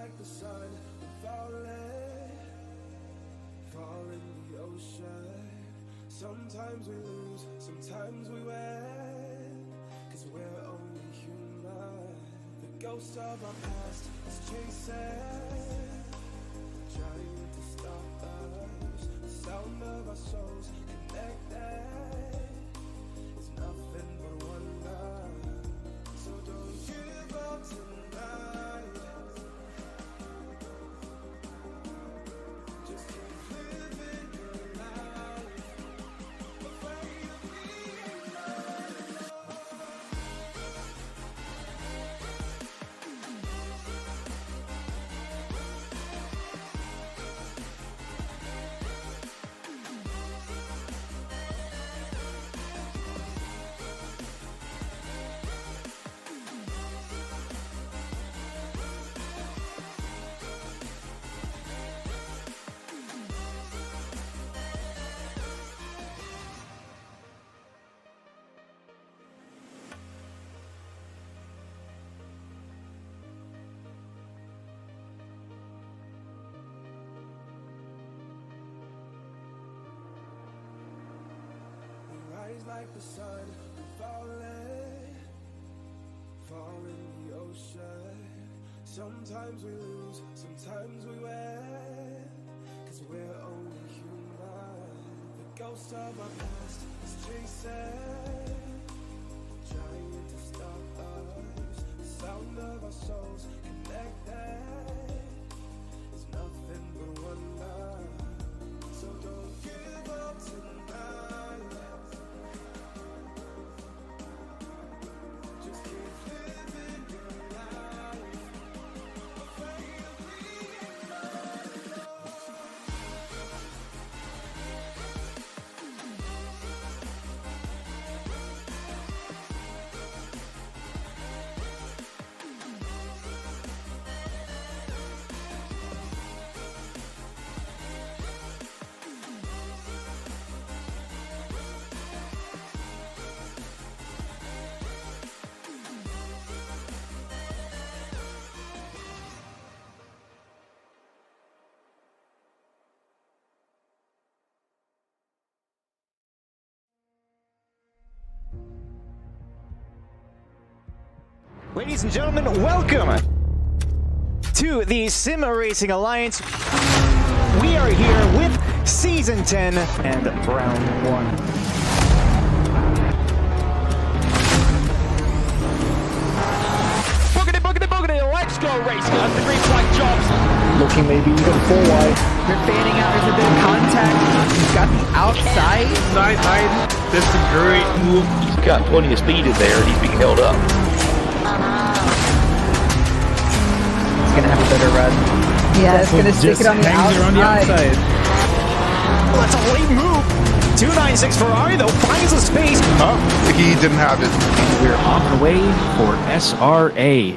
like the sun fall in the ocean. Sometimes we lose, sometimes we win, 'cause we're only human. The ghost of our past is chasing, trying to stop us. The sound of our souls connected is nothing but wonder. So don't give up tonight. Just keep living your life. Afraid of being alone. Like the sun fall in the ocean. Sometimes we lose, sometimes we win, 'cause we're only human. The ghost of our past is chasing, trying to stop us. The sound of our souls connected is nothing but wonder. So don't give up tonight. Just keep living your life. Afraid of being alone. Ladies and gentlemen, welcome to the Sim Racing Alliance. We are here with Season 10 and Round 1. Boogity, boogity, boogity, let's go racing on the green flag jobs. Looking maybe even full wide. They're fanning out. There's a bit of contact. He's got the outside. Side. That's a great move. He's got plenty of speed in there. He's being held up. He's gonna have a better run. Yeah, it's gonna stick it on the outside. Well, that's a late move. 296 Ferrari though finds a space. He didn't have it. We're on the way for SRA.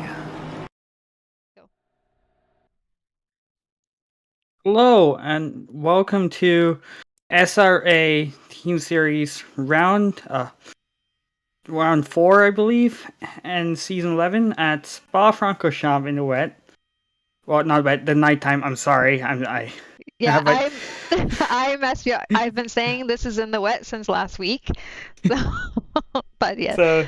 Hello and welcome to SRA Team Series round 4, I believe, and Season 11 at Francorchamps in the wet. Well, not wet, the nighttime. I'm sorry. I messed you up. I've been saying this is in the wet since last week. So, but yeah. So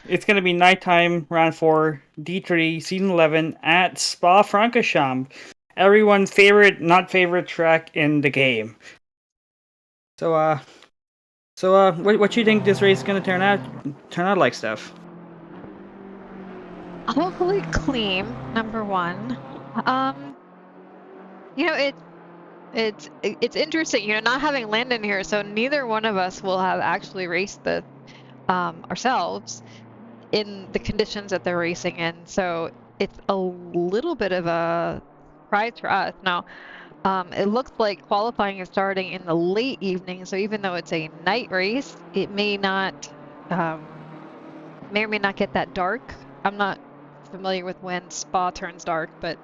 it's going to be nighttime, round 4, D3, Season 11 at Francorchamps. Everyone's favorite, not favorite track in the game. So, what you think this race is gonna turn out like, Steph? Hopefully clean, number one. You know, it's interesting, you know, not having Landon here, so neither one of us will have actually raced the ourselves in the conditions that they're racing in. So it's a little bit of a surprise for us. Now, it looks like qualifying is starting in the late evening, so even though it's a night race, it may not, may or may not get that dark. I'm not familiar with when Spa turns dark, but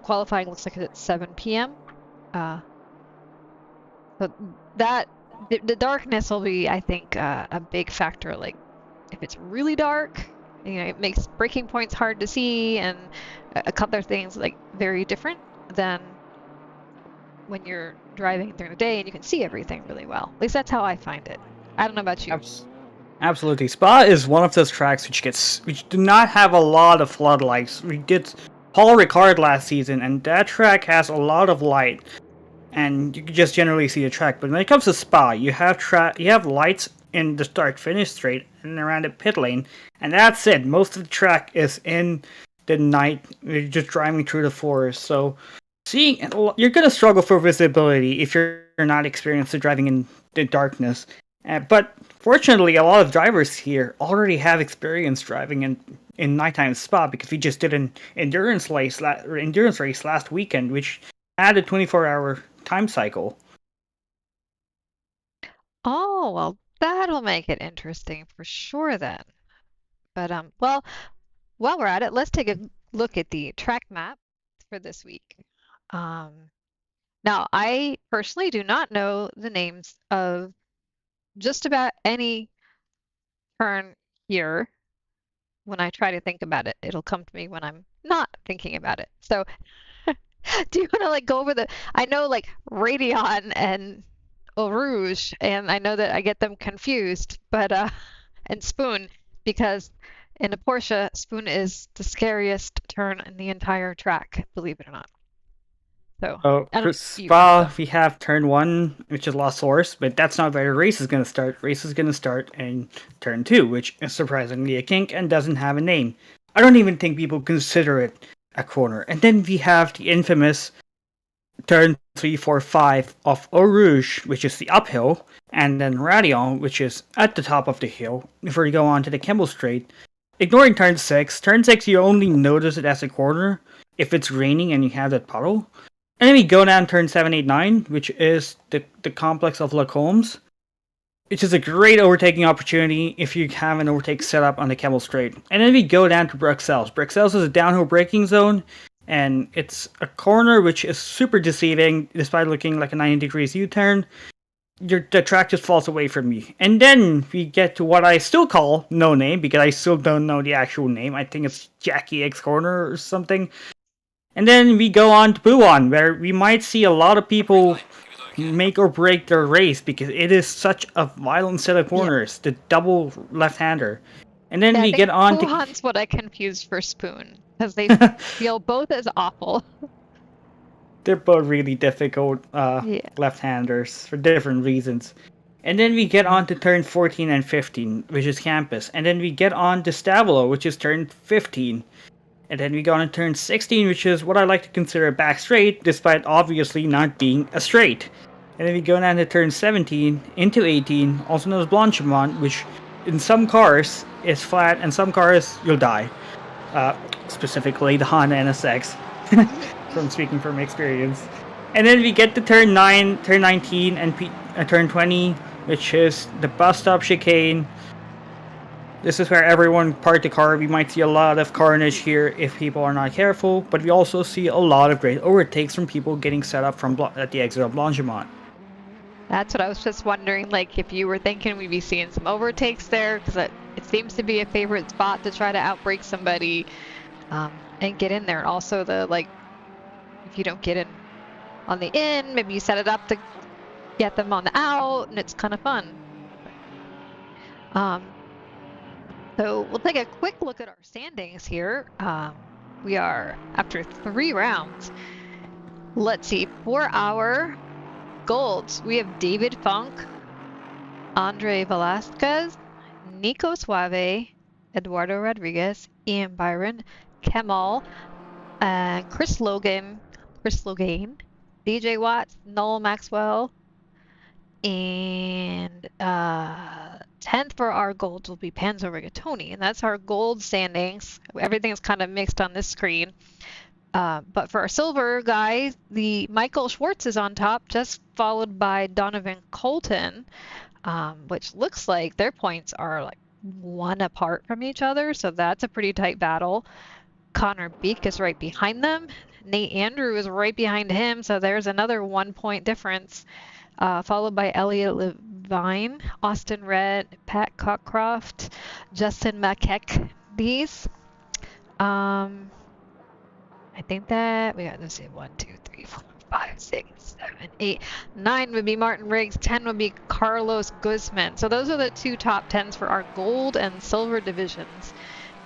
qualifying looks like it's at 7 p.m. So that the darkness will be, I think, a big factor. Like, if it's really dark, You know, it makes braking points hard to see, and a couple other things like very different than when you're driving during the day and you can see everything really well. At least that's how I find it. I don't know about you. Absolutely. Spa is one of those tracks which do not have a lot of floodlights. We did Paul Ricard last season, and that track has a lot of light, and you can just generally see the track. But when it comes to Spa, you have lights in the start-finish straight and around the pit lane, and that's it. Most of the track is in the night. You're just driving through the forest, so you're gonna struggle for visibility if you're not experienced to driving in the darkness. But fortunately, a lot of drivers here already have experience driving in nighttime Spa, because we just did an endurance race last weekend, which had a 24-hour time cycle. Oh, well, that'll make it interesting for sure then. But well, while we're at it, let's take a look at the track map for this week. Now, I personally do not know the names of just about any turn here. When I try to think about it, it'll come to me when I'm not thinking about it. So, do you want to like go over I know like Radeon and Eau Rouge, and I know that I get them confused, but and Spoon, because in a Porsche, Spoon is the scariest turn in the entire track, believe it or not. So, for Spa, we have turn 1, which is Lost Source, but that's not where the race is going to start. Race is going to start in turn 2, which is surprisingly a kink and doesn't have a name. I don't even think people consider it a corner. And then we have the infamous turn 3, 4, 5 of Eau Rouge, which is the uphill, and then Radeon, which is at the top of the hill, before you go on to the Kemmel Straight. Ignoring turn 6. Turn 6, you only notice it as a corner if it's raining and you have that puddle. And then we go down turn 7, 8, 9, which is the complex of Lacombe's, which is a great overtaking opportunity if you have an overtake set up on the Kemmel Straight. And then we go down to Bruxelles. Bruxelles is a downhill braking zone, and it's a corner which is super deceiving, despite looking like a 90 degrees U-turn. The track just falls away from you. And then we get to what I still call no name, because I still don't know the actual name. I think it's Jackie X Corner or something. And then we go on to Buon, where we might see a lot of people make or break their race, because it is such a violent set of corners, the double left-hander. And then we get on to... Buon's what I confused for Spoon, because they feel both as awful. They're both really difficult left-handers for different reasons. And then we get on to turn 14 and 15, which is Campus. And then we get on to Stavolo, which is turn 15. And then we go on to turn 16, which is what I like to consider a back straight, despite obviously not being a straight. And then we go down to turn 17 into 18, also known as Blanchimont, which in some cars is flat, and some cars you'll die. Specifically the Honda NSX, from speaking from experience. And then we get to turn 9, turn 19, and turn 20, which is the bus stop chicane. This is where everyone parked the car. We might see a lot of carnage here if people are not careful, but we also see a lot of great overtakes from people getting set up at the exit of Blanchimont. That's what I was just wondering, like if you were thinking we'd be seeing some overtakes there, because it seems to be a favorite spot to try to outbrake somebody and get in there. Also, if you don't get in on the in, maybe you set it up to get them on the out, and it's kind of fun. So we'll take a quick look at our standings here. We are after 3 rounds. Let's see, for our golds, we have David Funk, Andre Velasquez, Nico Suave, Eduardo Rodriguez, Ian Byron, Kemal, Chris Logan, DJ Watts, Noel Maxwell, and 10th for our golds will be Panzo Rigatoni, and that's our gold standings. Everything's kind of mixed on this screen. But for our silver guys, the Michael Schwartz is on top, just followed by Donovan Colton, which looks like their points are like 1 apart from each other, so that's a pretty tight battle. Connor Beek is right behind them. Nate Andrew is right behind him, so there's another 1 point difference. Followed by Elliot Levine, Austin Red, Pat Cockcroft, Justin McKeck, these. I think that we got, let's see, 1, 2, 3, 4, 5, 6, 7, 8, 9 would be Martin Riggs, 10 would be Carlos Guzman. So those are the 2 top 10s for our gold and silver divisions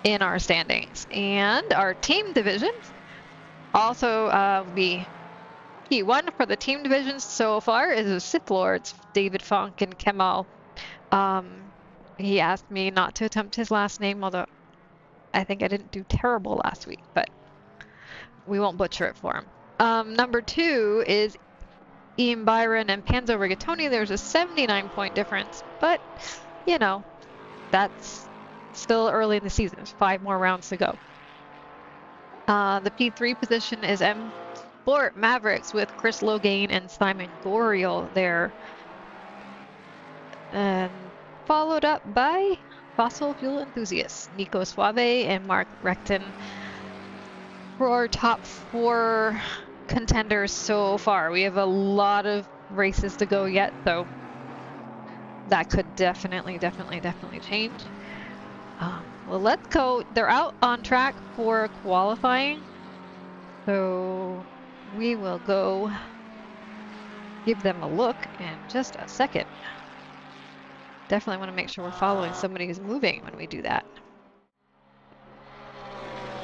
in our standings. And our team divisions also be P1 for the team divisions so far is the Sith Lords, David Funk and Kemal. He asked me not to attempt his last name, although I think I didn't do terrible last week, but we won't butcher it for him. Number 2 is Ian Byron and Panzo Rigatoni. There's a 79-point difference, but, you know, that's still early in the season. There's 5 more rounds to go. The P3 position is M Sport Mavericks with Chris Logain and Simon Goriel there. And followed up by Fossil Fuel Enthusiasts, Nico Suave and Mark Recton. For our top 4 contenders so far, we have a lot of races to go yet, so that could definitely change. Well, let's go. They're out on track for qualifying, so we will go give them a look in just a second. Definitely want to make sure we're following somebody who's moving when we do that.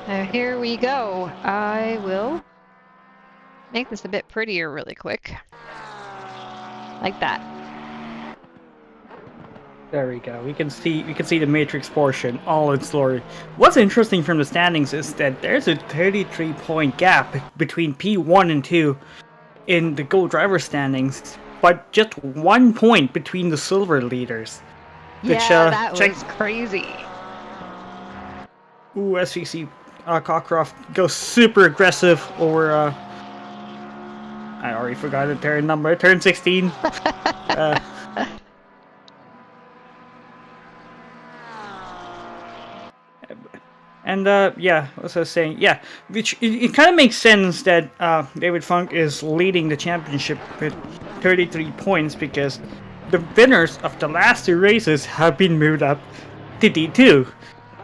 Now here we go. I will make this a bit prettier really quick. Like that. There we go. We can see the matrix portion all its glory. What's interesting from the standings is that there's a 33-point gap between P1 and 2 in the gold driver standings, but just 1 point between the silver leaders. Yeah, Which, that was crazy. Ooh, SVC Cockcroft goes super aggressive over, I already forgot the turn number, turn 16. Yeah, as I was saying, yeah, which it kind of makes sense that David Funk is leading the championship with 33 points because the winners of the last 2 races have been moved up to D2,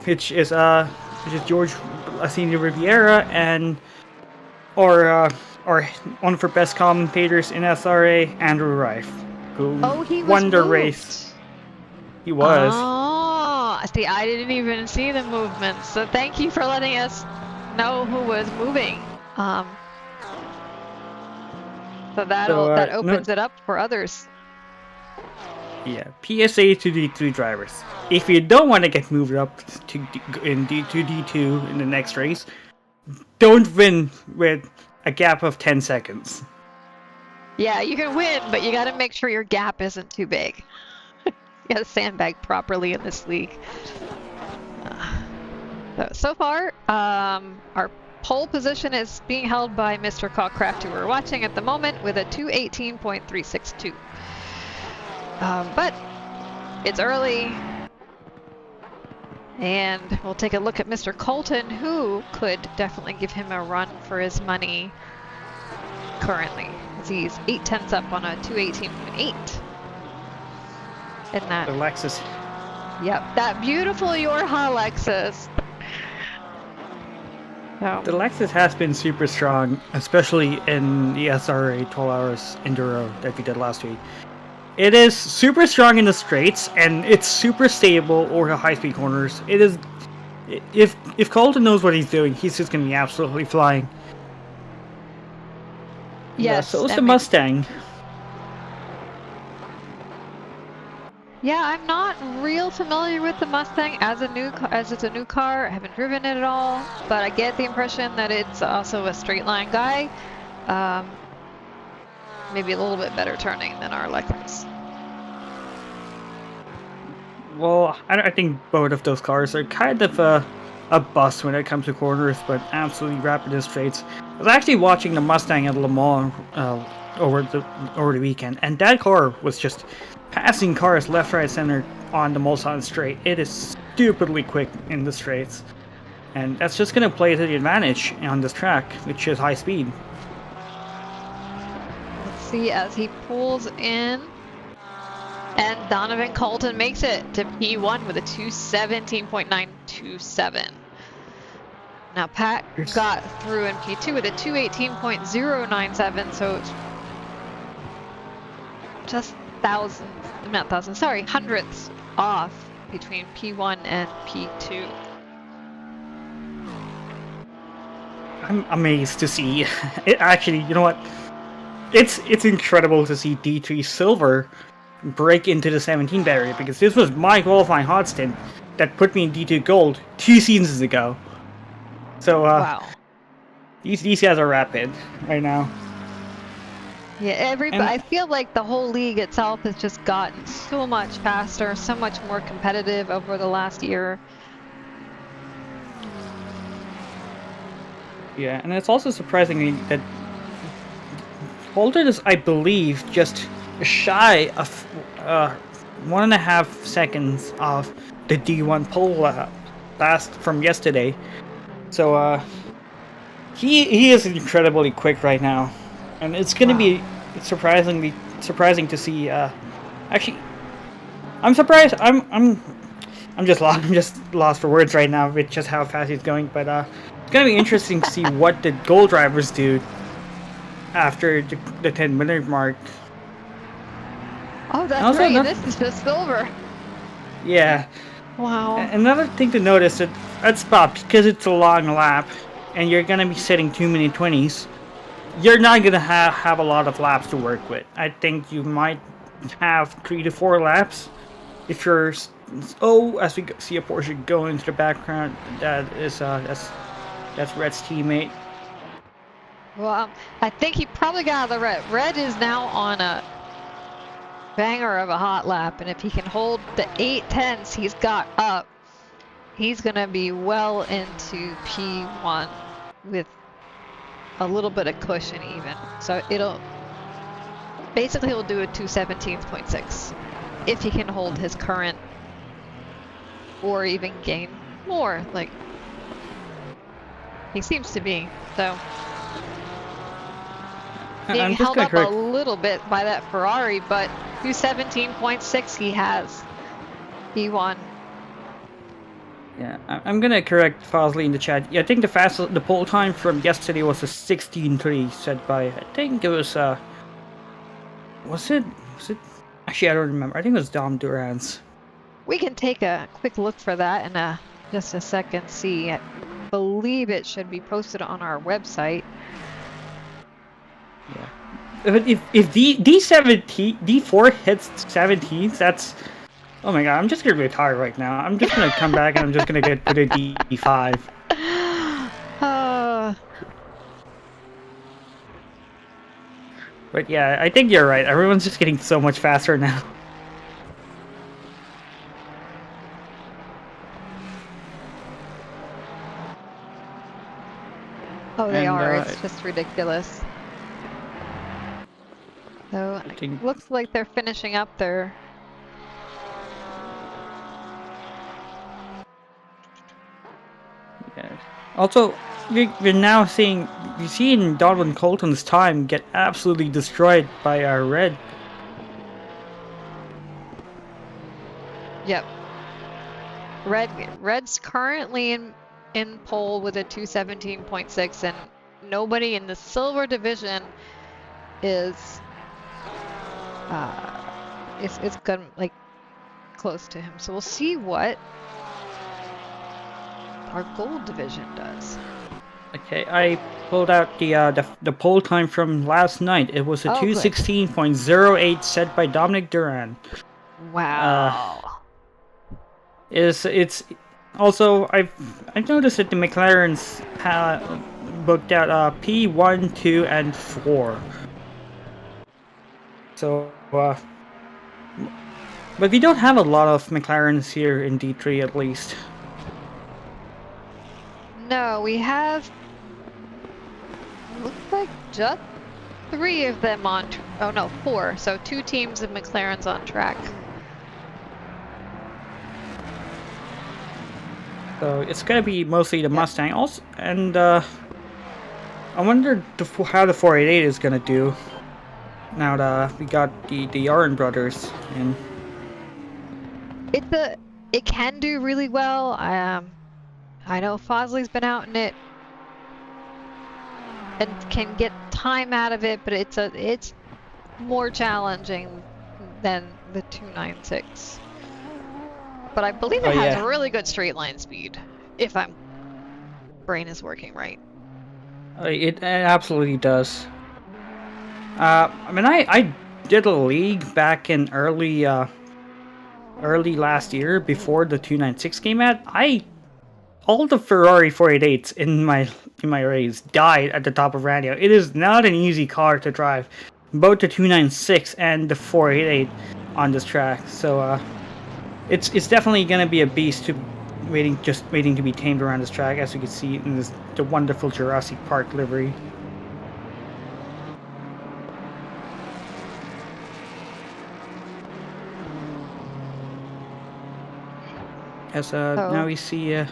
which is George Asini Riviera and or one of our best commentators in SRA, Andrew Rife, who won the race. He was. Oh, see, I didn't even see the movement, so thank you for letting us know who was moving. So that opens it up for others. Yeah, PSA to D3 drivers. If you don't want to get moved up to D2 in the next race, don't win with a gap of 10 seconds. Yeah, you can win, but you got to make sure your gap isn't too big. You got to sandbag properly in this league. So far, our pole position is being held by Mr. Cockcraft, who we're watching at the moment, with a 218.362. But it's early, and we'll take a look at Mr. Colton, who could definitely give him a run for his money currently, as he's 0.8 up on a 218.8. And that the Lexus. Yep, that beautiful Yorha Lexus. So. The Lexus has been super strong, especially in the SRA 12 hours enduro that we did last week. It is super strong in the straights, and it's super stable over the high-speed corners. It is, if Colton knows what he's doing, he's just going to be absolutely flying. Yes. Yeah, so is the Mustang. Yeah, I'm not real familiar with the Mustang as it's a new car. I haven't driven it at all, but I get the impression that it's also a straight line guy. Maybe a little bit better turning than our Lexus. Well, I think both of those cars are kind of a bust when it comes to corners, but absolutely rapid in straights. I was actually watching the Mustang at Le Mans over the weekend, and that car was just passing cars left, right, center on the Mulsanne straight. It is stupidly quick in the straights, and that's just going to play to the advantage on this track, which is high speed. See, as he pulls in, And Donovan Colton makes it to P1 with a 217.927. Now Pat got through in P2 with a 218.097, so it's just hundredths off between P1 and P2. I'm amazed to see it. Actually, you know what? It's incredible to see D3 Silver break into the 17 barrier, because this was my qualifying hot stint that put me in D2 Gold 2 seasons ago. So wow. These guys are rapid right now. Yeah, everybody. I feel like the whole league itself has just gotten so much faster, so much more competitive over the last year. Yeah, and it's also surprising me that Holden is, I believe, just shy of 1.5 seconds of the D1 pole last from yesterday. So he is incredibly quick right now, and it's gonna be surprising to see. Actually, I'm surprised. I'm just lost for words right now with just how fast he's going. But it's gonna be interesting to see what the goal drivers do after the 10-minute mark. Oh, that's right. This is just silver. Yeah. Wow. Another thing to notice at Spa, because it's a long lap, and you're gonna be setting 2 minute 20s, you're not gonna have a lot of laps to work with. I think you might have 3 to 4 laps. If you're as we see a Porsche go into the background, that's Red's teammate. Well, I think he probably got out of the red. Red is now on a banger of a hot lap, and if he can hold the 8/10s he's got up, he's gonna be well into P1 with a little bit of cushion even. So he'll do a 217.6 if he can hold his current, or even gain more, like he seems to be. So being held up a little bit by that Ferrari, but 217.6 he has. He won. Yeah, I'm gonna correct Fosley in the chat. Yeah, I think the pole time from yesterday was a 16:3 set by, I think it was was it actually, I don't remember. I think it was Dom Duran's. We can take a quick look for that in just a second. See, I believe it should be posted on our website. Yeah, but if D4 hits 17s, that's, oh my god, I'm just gonna retire right now. I'm just gonna come back and I'm just gonna put a D5. But yeah, I think you're right. Everyone's just getting so much faster now. Oh, they are. It's just ridiculous. So it looks like they're finishing up their. Yeah. Also, you're now seeing Donovan Colton's time get absolutely destroyed by our Red. Yep. Red's currently in pole with a 217.6, and nobody in the silver division is good, like close to him. So we'll see what our gold division does. Okay, I pulled out the pole time from last night. It was a 216.08 set by Dominic Duran. Wow. It's also, I've noticed that the McLarens booked out P1, 2, and 4. So but we don't have a lot of McLarens here in D3 at least. No, we have, looks like just 3 of them on, oh no, 4. So 2 teams of McLarens on track. So it's gonna be mostly the Mustang also, and I wonder how the 488 is gonna do now that we got the Yarin brothers in. it can do really well. I know Fosley's been out in it and can get time out of it, but it's more challenging than the 296. But I believe it has really good straight line speed, if my brain is working right. It absolutely does. I mean, I did a league back in early last year before the 296 came out. All the Ferrari 488s in my race died at the top of Radio. It is not an easy car to drive, both the 296 and the 488 on this track. So it's definitely gonna be a beast to waiting to be tamed around this track, as you can see in the wonderful Jurassic Park livery. As now we see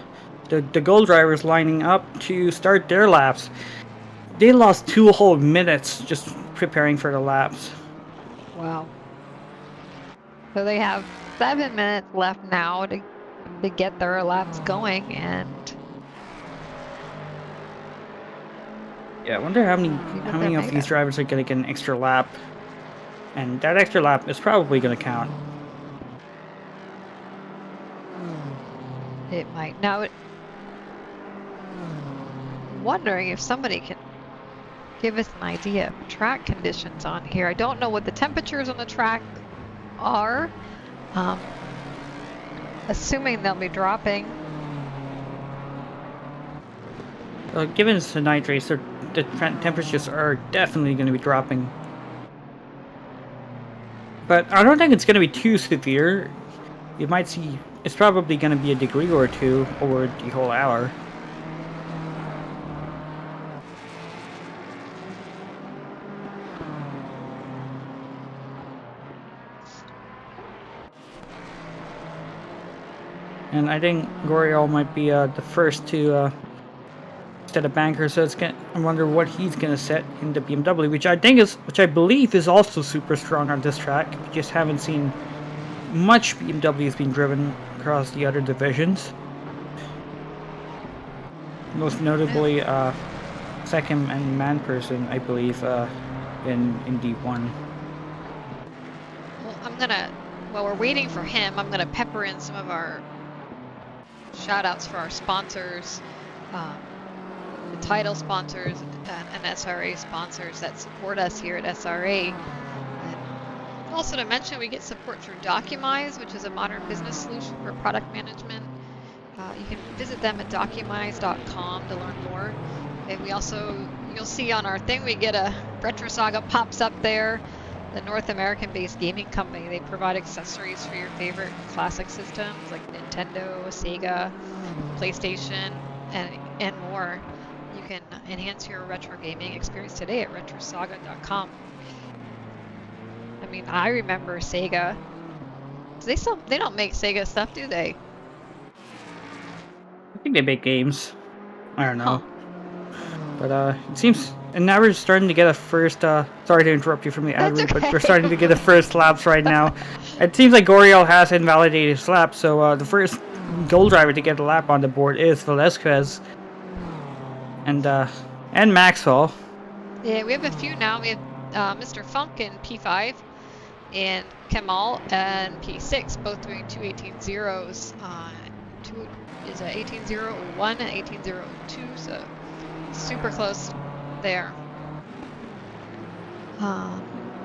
the gold drivers lining up to start their laps. They lost 2 whole minutes just preparing for the laps. Wow. So they have 7 minutes left now to get their laps going, and yeah, I wonder how many of these drivers are going to get an extra lap, and that extra lap is probably going to count. It might. Now, I'm wondering if somebody can give us an idea of track conditions on here. I don't know what the temperatures on the track are. Assuming they'll be dropping. Given it's a night race, the temperatures are definitely going to be dropping. But I don't think it's going to be too severe. You might see it's probably going to be a degree or two over the whole hour. And I think Goriel might be the first to set a banker, so I wonder what he's gonna set in the BMW, which I believe is also super strong on this track. We just haven't seen much BMWs being driven across the other divisions. Most notably, Second and Manperson, I believe, in D1. Well, while we're waiting for him, I'm gonna pepper in some of our shout-outs for our sponsors, the title sponsors and SRA sponsors that support us here at SRA. And also to mention, we get support through Documise, which is a modern business solution for product management. You can visit them at documise.com to learn more. And you'll see on our thing, we get a Retro Saga pops up there. The North American-based gaming company. They provide accessories for your favorite classic systems like Nintendo, Sega, PlayStation, and more. You can enhance your retro gaming experience today at retrosaga.com. I mean, I remember Sega. They don't make Sega stuff, do they? I think they make games. I don't know. Huh. But it seems, and now we're starting to get a first, sorry to interrupt you from the ad read, but we're starting to get the first laps right now. It seems like Goriel has invalidated his lap, so the first gold driver to get a lap on the board is Velasquez and Maxwell. Yeah, we have a few now. We have Mr. Funk in P5 and Kemal and P6, both doing 2:18.0s. Two is a 18.01 and 18.02, so super close there.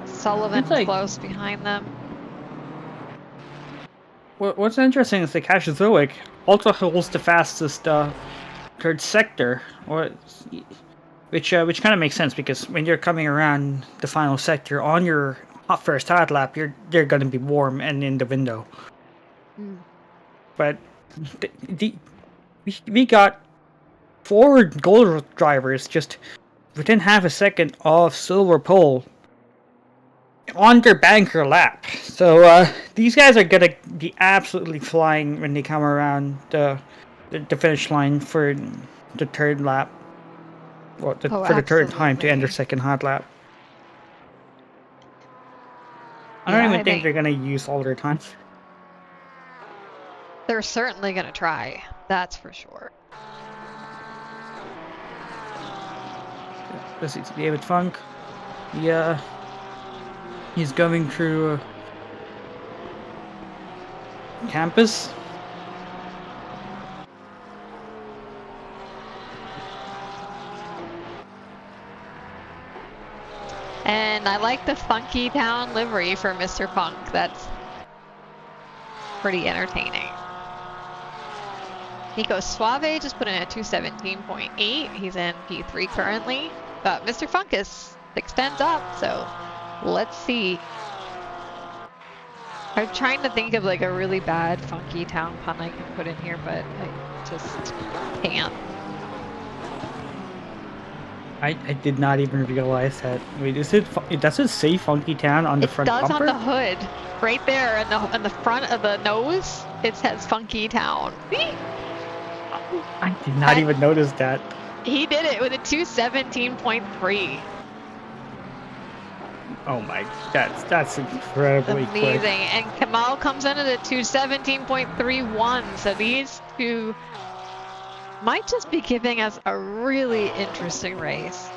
Sullivan close behind them. What's interesting is the Kashizoic also holds the fastest third sector, which kind of makes sense because when you're coming around the final sector on your first hot lap, they're going to be warm and in the window. But we got 4 gold drivers just within half a second of silver pole on their banker lap. So these guys are gonna be absolutely flying when they come around the finish line for the third lap. Well, for the third time to end their second hot lap. I don't even think they're gonna use all their time. They're certainly going to try. That's for sure. Let's see, David Funk. Yeah, he's going through campus. And I like the Funky Town livery for Mr. Funk. That's pretty entertaining. Nico Suave just put in a 217.8. He's in P3 currently. But Mr. Funk is 6 10s up, so let's see. I'm trying to think of like a really bad Funky Town pun I can put in here, but I just can't. I did not even realize that. Wait, does it say Funky Town on the front bumper? It does on the hood. Right there on the front of the nose, it says Funky Town. I did not even notice that. He did it with a 217.3. Oh my, that's incredibly Amazing. quick. And Kamal comes in at a 217.31. So these two might just be giving us a really interesting race.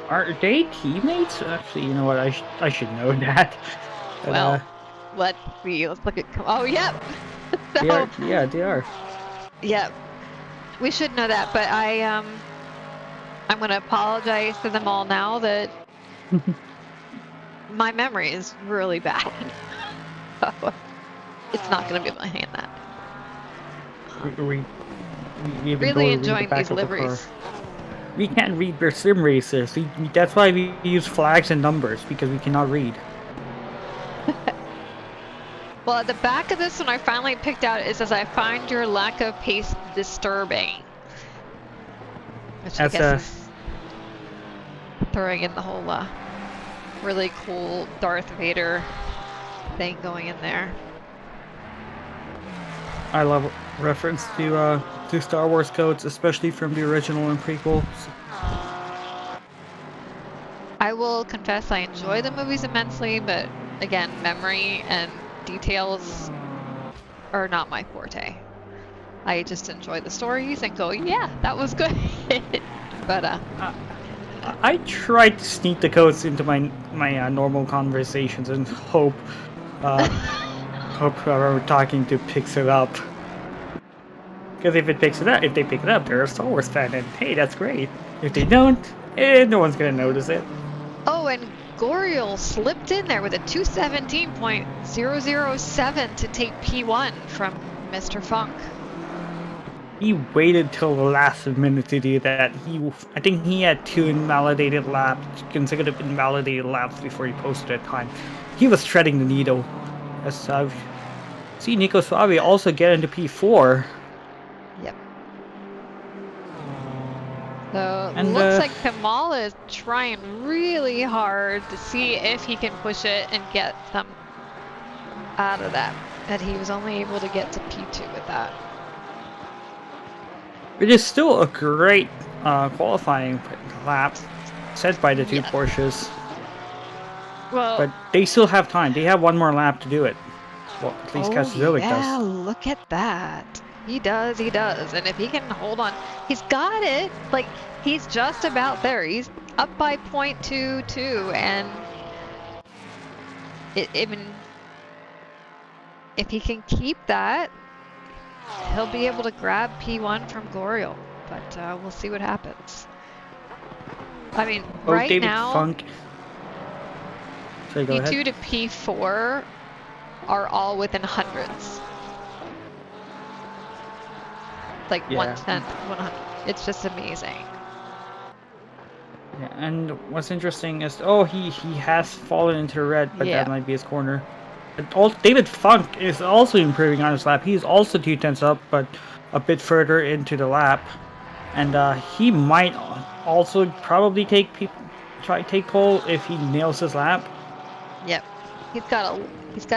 Are they teammates? Actually, you know what? I should know that. But, Well, let's see. Let's look at. Oh, yep. So, they are. Yep. We should know that, but I'm gonna apologize to them all now that my memory is really bad. So it's not gonna be able to hand that. We Really enjoying these liveries. We can't read their sim races. That's why we use flags and numbers, because we cannot read. Well, at the back of this one, I finally picked out, it says, "I find your lack of pace disturbing." Which I guess is throwing in the whole really cool Darth Vader thing going in there. I love reference to Star Wars codes, especially from the original and prequels. I will confess I enjoy the movies immensely, but again, memory and details are not my forte. I just enjoy the stories and go, yeah, that was good. But I tried to sneak the codes into my normal conversations and hope whoever we're talking to picks it up. Because if they pick it up, they're a Star Wars fan, and hey, that's great. If they don't, no one's gonna notice it. oh, and Goriel slipped in there with a 217.007 to take P1 from Mr. Funk. He waited till the last minute to do that. I think he had 2 consecutive invalidated laps before he posted a time. He was treading the needle. As see Nico Suave also get into P4. Yep. So And, looks like Kamal is trying really hard to see if he can push it and get some out of that. But he was only able to get to P2 with that. It is still a great qualifying lap set by the two Porsches. Well, But they still have time. They have one more lap to do it. Well, at least Kazuzovic yeah, does. look at that. He does. And if he can hold on, he's got it. Like, he's just about there. He's up by 0.22, and I mean, if he can keep that, he'll be able to grab P1 from Goriel. But we'll see what happens. I mean, right David now, Funk. Sorry, go ahead. P2 to P4 are all within hundreds. Like Yeah. 1/10, 100. It's just amazing. Yeah, and what's interesting is, he has fallen into the red, but Yeah. that might be his corner. David Funk is also improving on his lap. He's also 2/10 up, but a bit further into the lap. And he might also probably take pole if he nails his lap. Yep. He's got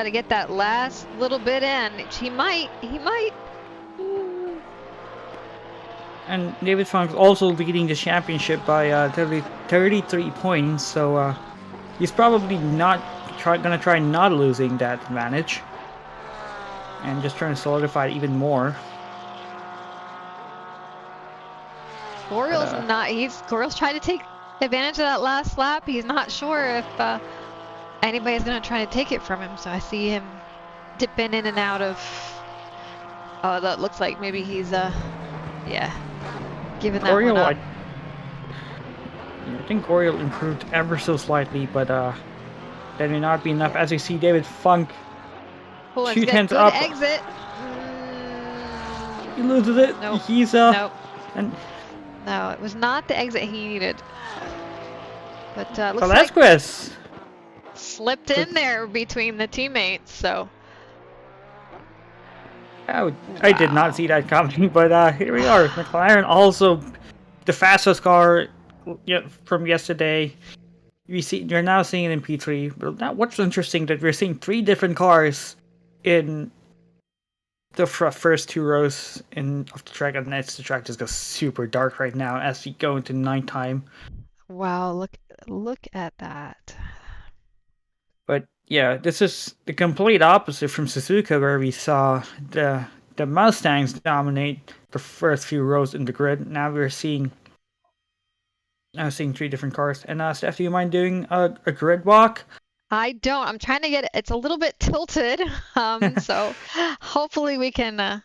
to get that last little bit in. He might. And David Funk's also leading the championship by 33 points, so he's probably not gonna try not losing that advantage. and just trying to solidify it even more. Goriel's Goriel's trying to take advantage of that last lap. He's not sure if anybody's going to try to take it from him, so I see him dipping in and out of... Oh, that looks like maybe he's, yeah, giving that one up. I think Goriel improved ever so slightly, but that may not be enough. As you see, David Funk, 2/10 up. Exit. He loses it. Nope. He's Nope. And no, it was not the exit he needed. But looks Velasquez like slipped in there between the teammates. So. I did not see that coming, but here we are. McLaren also the fastest car from yesterday. You're now seeing it in P3. But now what's interesting that we're seeing 3 different cars in the first 2 rows of the track, and the track just goes super dark right now as we go into nighttime. Wow, look at that. But yeah, this is the complete opposite from Suzuka, where we saw the Mustangs dominate the first few rows in the grid. Now we're seeing 3 different cars. And Steph, do you mind doing a grid walk? I don't. I'm trying to get it. It's a little bit tilted, so hopefully we can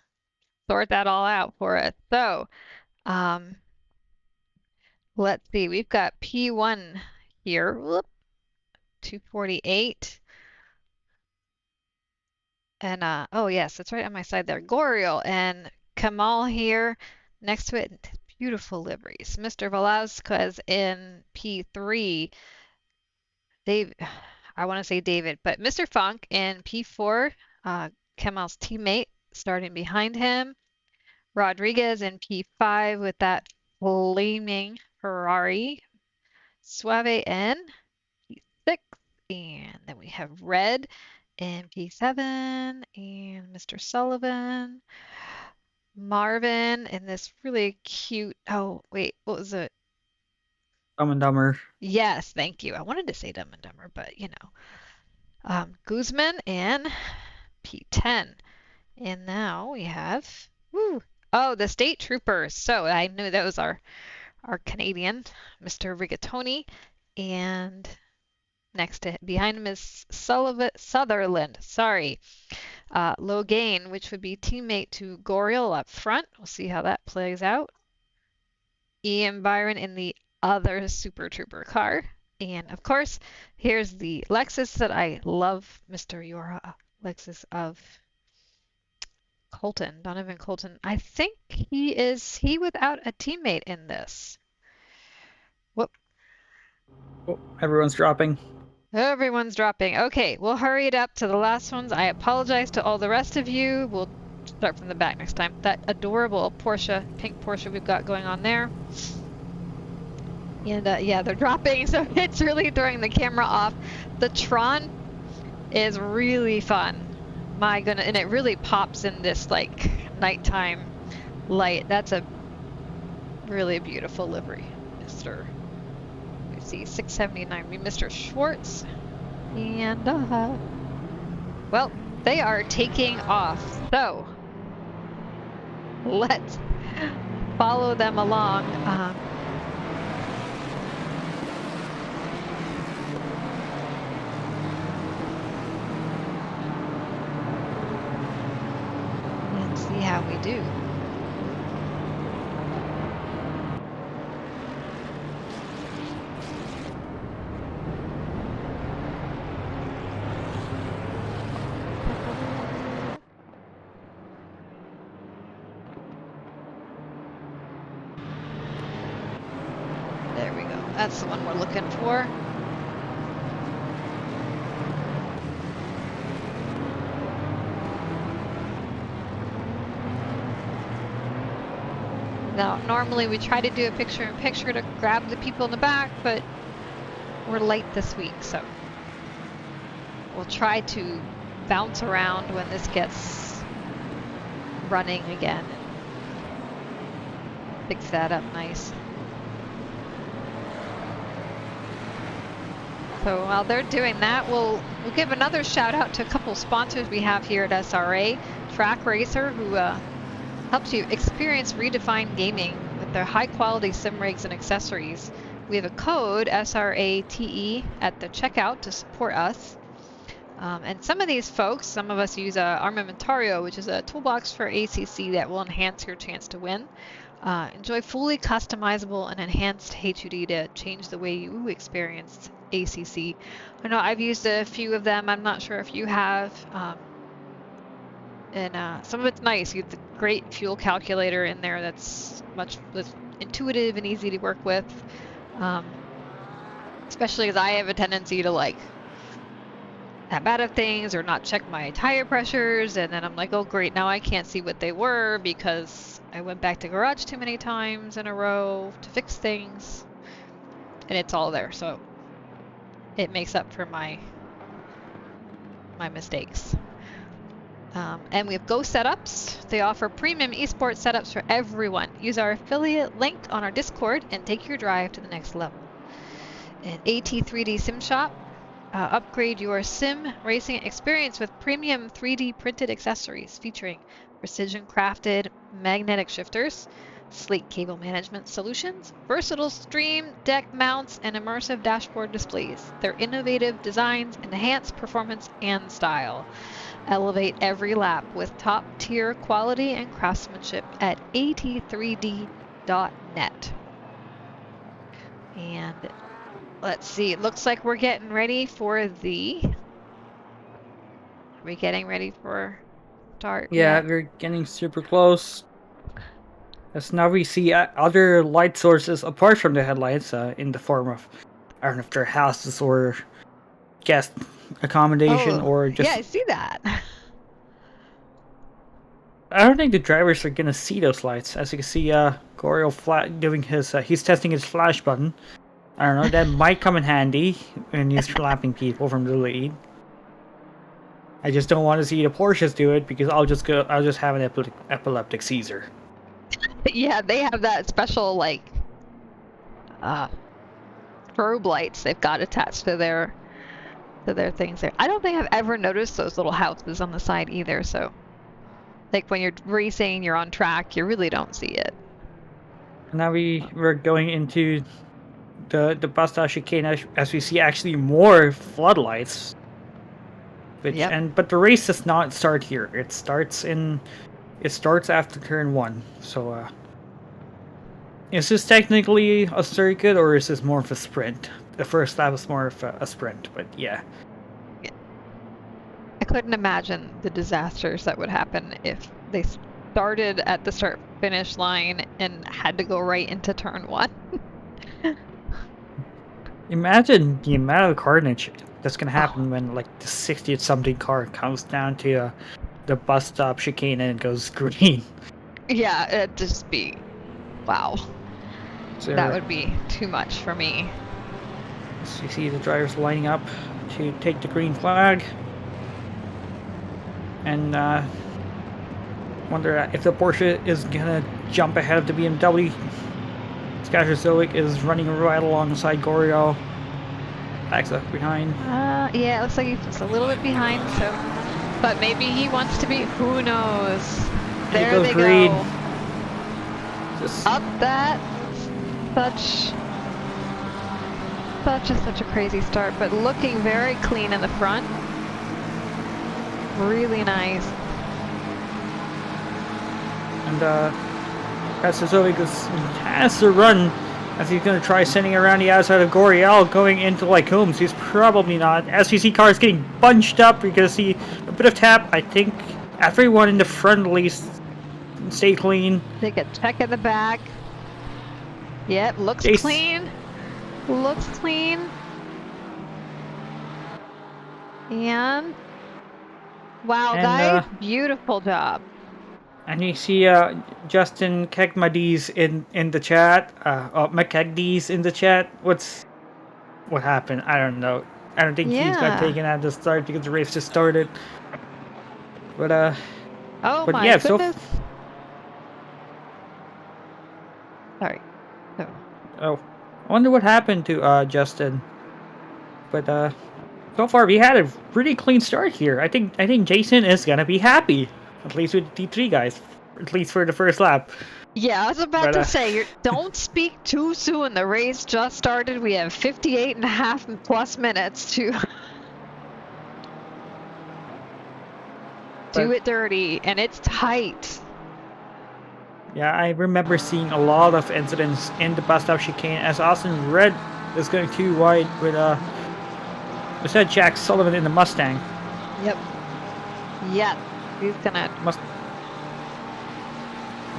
sort that all out for us. So, let's see. We've got P1 here. Whoop, 248. And oh yes, it's right on my side there. Goriel and Kamal here next to it. Beautiful liveries. Mr. Velasquez in P3. I want to say David, but Mr. Funk in P4. Kamal's teammate starting behind him. Rodriguez in P5 with that flaming Ferrari. Suave in P6. And then we have Red in P7 and Mr. Sullivan. Marvin in this really cute, oh wait, what was it? Dumb and Dumber. Yes, thank you. I wanted to say Dumb and Dumber, but you know. Guzman in P10. And now we have, the State Troopers. So I knew that was our Canadian, Mr. Rigatoni. And behind him is Sutherland. Sorry. Logain, which would be teammate to Goriel up front. We'll see how that plays out. Ian Byron in the other Super Trooper car. And of course, here's the Lexus that I love, Mr. Yora Lexus of Colton, Donovan Colton. I think he without a teammate in this. Whoop. Oh, everyone's dropping. Everyone's dropping. Okay, we'll hurry it up to the last ones. I apologize to all the rest of you. We'll start from the back next time. That adorable Porsche, pink Porsche we've got going on there. And yeah, they're dropping, so it's really throwing the camera off. The Tron is really fun. My goodness, and it really pops in this like nighttime light. That's a really beautiful livery, Mr. Let's see, 679. Mr. Schwartz, and well, they are taking off. So let's follow them along. See how we do. There we go. That's the one we're looking for. Now, normally we try to do a picture-in-picture to grab the people in the back, but we're late this week, so we'll try to bounce around when this gets running again and fix that up nice. So while they're doing that, we'll give another shout out to a couple sponsors we have here at SRA. Track Racer, who helps you experience redefined gaming with their high quality sim rigs and accessories. We have a code SRATE at the checkout to support us. And some of these folks, some of us use Armamentario, which is a toolbox for ACC that will enhance your chance to win. Enjoy fully customizable and enhanced HUD to change the way you experience ACC. I know I've used a few of them. I'm not sure if you have. And some of it's nice. You have the great fuel calculator in there that's that's intuitive and easy to work with. Especially because I have a tendency to like tap out of things or not check my tire pressures, and then I'm like, oh great, now I can't see what they were because I went back to garage too many times in a row to fix things, and it's all there, so it makes up for my mistakes. And we have Go Setups. They offer premium esports setups for everyone. Use our affiliate link on our Discord and take your drive to the next level. And AT3D Sim Shop. Upgrade your sim racing experience with premium 3D printed accessories featuring precision crafted magnetic shifters, sleek cable management solutions, versatile stream deck mounts, and immersive dashboard displays. Their innovative designs enhance performance and style. Elevate every lap with top tier quality and craftsmanship at at3d.net. And let's see, it looks like we're getting ready for Are we getting ready for start? Yeah, we're getting super close. As now we see other light sources apart from the headlights in the form of, I don't know if they're houses or guest accommodation or just... Yeah, I see that. I don't think the drivers are gonna see those lights. As you can see, Goriel doing his, he's testing his flash button. I don't know, that might come in handy when you're slapping people from the lead. I just don't want to see the Porsches do it because I'll just have an epileptic seizure. Yeah, they have that special like strobe lights they've got attached to their things there. I don't think I've ever noticed those little houses on the side either, so like when you're racing, you're on track, you really don't see it. Now we're going into the bus stop chicane as we see actually more floodlights. But the race does not start here. It starts after turn 1. So is this technically a circuit or is this more of a sprint? The first lap is more of a sprint, but yeah. I couldn't imagine the disasters that would happen if they started at the start finish line and had to go right into turn 1. Imagine the amount of carnage that's gonna happen when like the 60th something car comes down to the bus stop chicane and it goes green. Yeah, it'd just be wow. So that would be too much for me. So you see the drivers lining up to take the green flag. And wonder if the Porsche is gonna jump ahead of the BMW. Scatter Zoic is running right alongside Goriel. Backs up behind. Yeah, it looks like he's just a little bit behind, so but maybe he wants to be, who knows. There they green. Go. Just up that. Such a crazy start, but looking very clean in the front. Really nice. And Zoic has to run as he's going to try sending around the outside of Goriel going into like Holmes. He's probably not. SVC car is getting bunched up because a bit of tap. I think everyone in the front at least stay clean. Take a check in the back. Yep, looks clean. Looks clean. And wow, guys, beautiful job. And you see Justin Kegmadiz in the chat. McKegdies in the chat. What happened? I don't know. I don't think he's got taken at the start because the race just started. But oh but my yeah, goodness. Sorry. No. Oh, I wonder what happened to Justin. But so far we had a pretty clean start here. I think Jason is gonna be happy, at least with the D3 guys, at least for the first lap. Yeah, I was about to say, don't speak too soon. The race just started. We have 58.5 plus minutes to do it dirty, and it's tight. Yeah, I remember seeing a lot of incidents in the bus stop chicane as Austin Red is going too wide with Jack Sullivan in the Mustang. Yep. Yeah, he's gonna.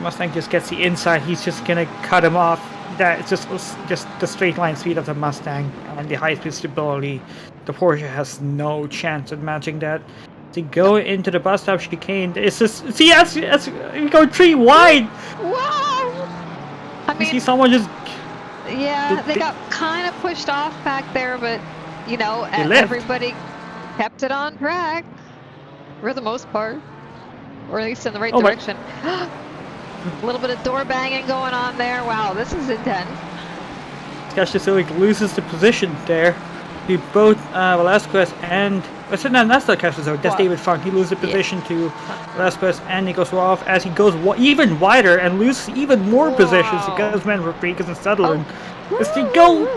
Mustang just gets the inside. He's just gonna cut him off. That it's just the straight line speed of the Mustang and the high speed stability. The Porsche has no chance of matching that. To go into the bus stop chicane, it's just see as we go 3 wide. Wow! I mean, you see someone just. Yeah, they got kind of pushed off back there, but you know, everybody kept it on track for the most part, or at least in the right direction. A little bit of door banging going on there. Wow, this is intense. Kashtasilic loses the position there. To both Velasquez and that's not Kashtasilic. That's David Funk. He loses the position to Velasquez and Nico Suave as he goes even wider and loses even more positions to Guzman, Rodriguez, and Sutherland. As they go.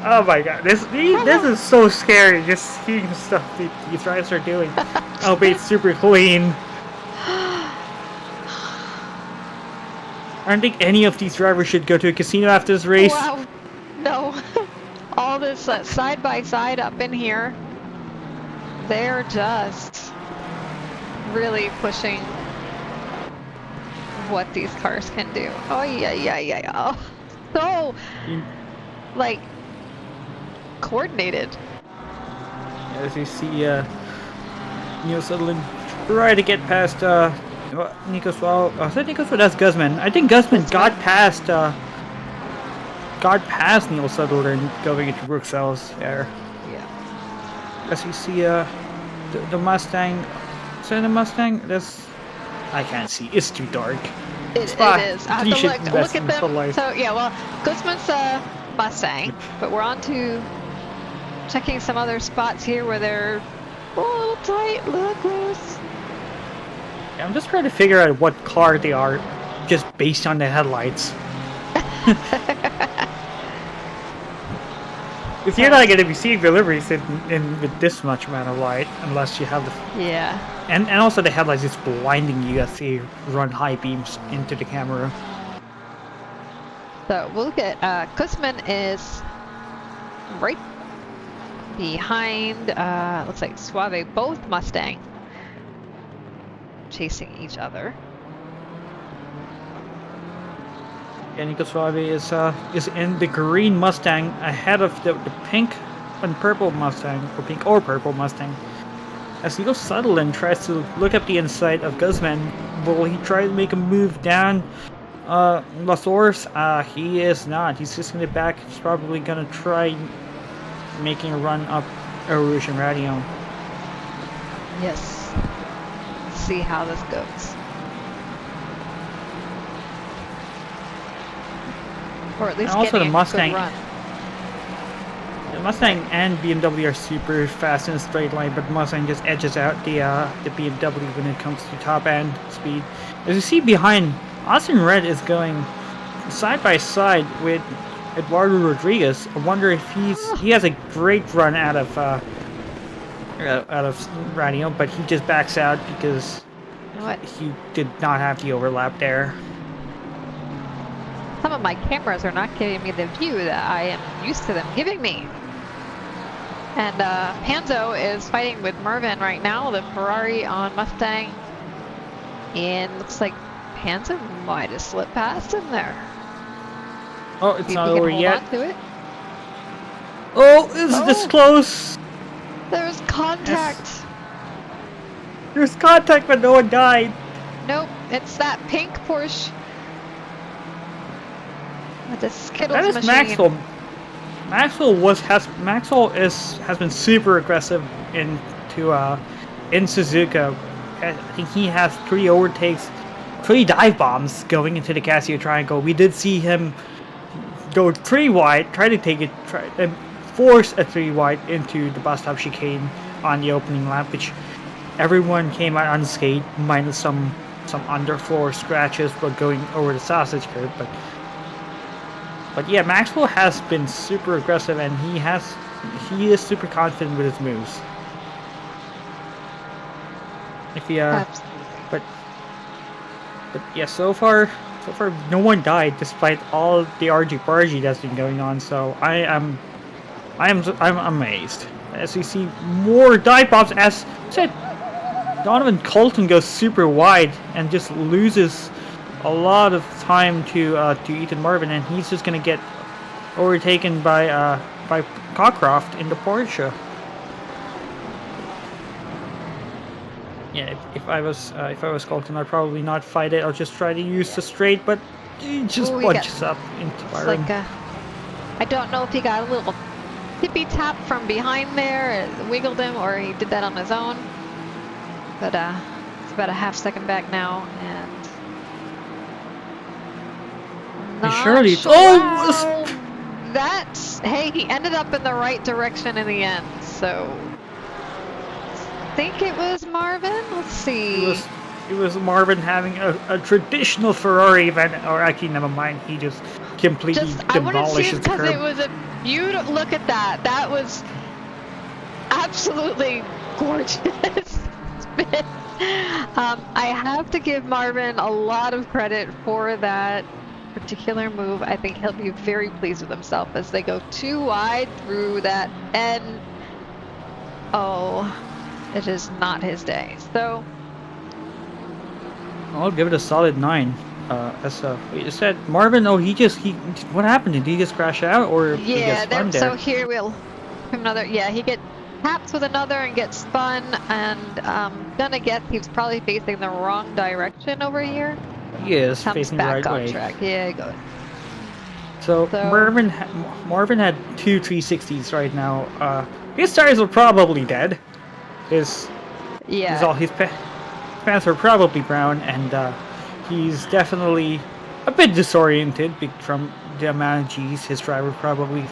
Oh my God! This is so scary. Just seeing the stuff these drivers are doing. Albeit super clean. I don't think any of these drivers should go to a casino after this race. Wow. No. All this side by side up in here. They're just really pushing what these cars can do. Oh, yeah. Oh, so, like, coordinated. As you see, Neil Sutherland try to get past Nico Suave. I said Nico Suave. That's Guzman. I think Guzman got past Neil Sutherland going into Bruxelles there. Yeah. As you see, the Mustang. Is that the Mustang? That's I can't see. It's too dark. It is. I have to look at them. So yeah, well, Guzman's Mustang, but we're on to checking some other spots here where they're a little tight, a little close. Yeah, I'm just trying to figure out what car they are, just based on the headlights. If you're not going to be seeing deliveries in with this much amount of light, unless you have the... Yeah. And also the headlights is blinding you as they run high beams into the camera. So we'll look at Guzman is right behind, looks like Suave, both Mustang, chasing each other. And Nico Suave is in the green Mustang ahead of the pink and purple Mustang, or pink or purple Mustang. As Nico Sutherland tries to look up the inside of Guzman, will he try to make a move down La Source? He is not. He's just in the back. He's probably gonna try making a run up Rouge and Radio. Yes. Let's see how this goes. Or at least and also the Mustang. Good run. The Mustang and BMW are super fast in a straight line, but Mustang just edges out the BMW when it comes to top end speed. As you see behind, Austin Red is going side by side with Eduardo Rodriguez. I wonder if he has a great run out of Radio, but he just backs out because he did not have the overlap there. Some of my cameras are not giving me the view that I am used to them giving me. And Panzo is fighting with Mervin right now, the Ferrari on Mustang. And looks like Panzo might have slipped past him there. Oh, it's not over yet. Hold on to it. Oh, is this close? There's contact. Yes. There's contact, but no one died. Nope, it's that pink Porsche. With the Skittles that is machine. Maxwell. Maxwell has been super aggressive in Suzuka. I think he has 3 overtakes, 3 dive bombs going into the Casio Triangle. We did see him go 3 wide, try to take it, force a 3 wide into the bus stop chicane on the opening lap, which everyone came out unscathed, minus some underfloor scratches while going over the sausage curb. But yeah, Maxwell has been super aggressive, and he is super confident with his moves. If he but yeah, so far no one died despite all the argy-bargy that's been going on. So I'm amazed as we see more dive bombs. As said, Donovan Colton goes super wide and just loses a lot of time to Ethan Marvin, and he's just gonna get overtaken by Cockcroft in the Porsche. Yeah, if I was Colton, I'd probably not fight it. I'll just try to use the straight, but he just punches up into Byron. Like I don't know if he got a little tippy tap from behind there, and wiggled him, or he did that on his own. But it's about a half second back now, and surely that's hey, he ended up in the right direction in the end. So I think it was Marvin. Let's see. It was Marvin having a traditional Ferrari event, or actually, never mind. He just completely demolishes the curb. Because it was a beautiful. Look at that. That was absolutely gorgeous. I have to give Marvin a lot of credit for that particular move. I think he'll be very pleased with himself as they go 2 wide through that end. Oh, it is not his day. So I'll give it a solid 9. You said Marvin. Oh, what happened? Did he just crash out, or yeah? So here we'll another. Yeah, he gets taps with another and gets spun, and gonna guess he's probably facing the wrong direction over here. He is Comes facing the back right on way. track. Yeah, go. So Marvin had 2 360s right now. His tires are probably dead. His pants are probably brown, and he's definitely a bit disoriented from the amount of G's his driver probably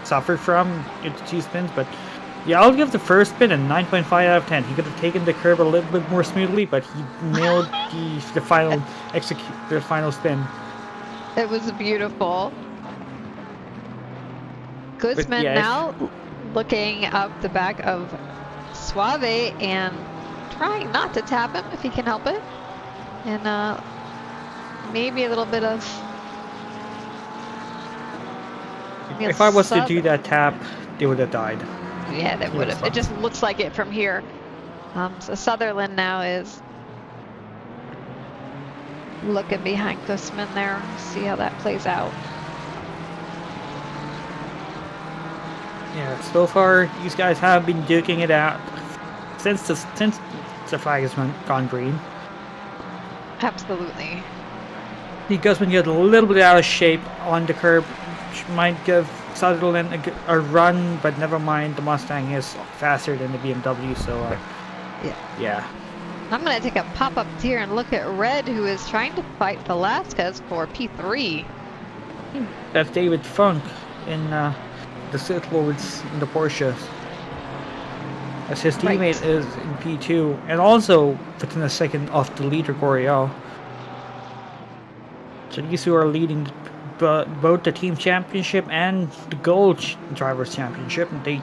suffered from into G spins. But yeah, I'll give the first spin a 9.5 out of 10. He could have taken the curve a little bit more smoothly, but he nailed the final spin. It was beautiful. Guzman now looking up the back of Suave and trying not to tap him if he can help it. And maybe a little bit of... If I was to do that tap, they would have died. Yeah, they would have. It just looks like it from here. So Sutherland now is looking behind Guzman there. See how that plays out. Yeah, so far these guys have been duking it out since the flag has gone green. Absolutely. Guzman get a little bit out of shape on the curb, which might give Sutherland a run, but never mind. The Mustang is faster than the BMW, so yeah. I'm gonna take a pop up here and look at Red, who is trying to fight Velasquez for P3. That's David Funk in the Sith Lords in the Porsche, as his teammate is in P2, and also within a second off the leader Goriel. So these two are leading both the team championship and the Gold Drivers Championship. They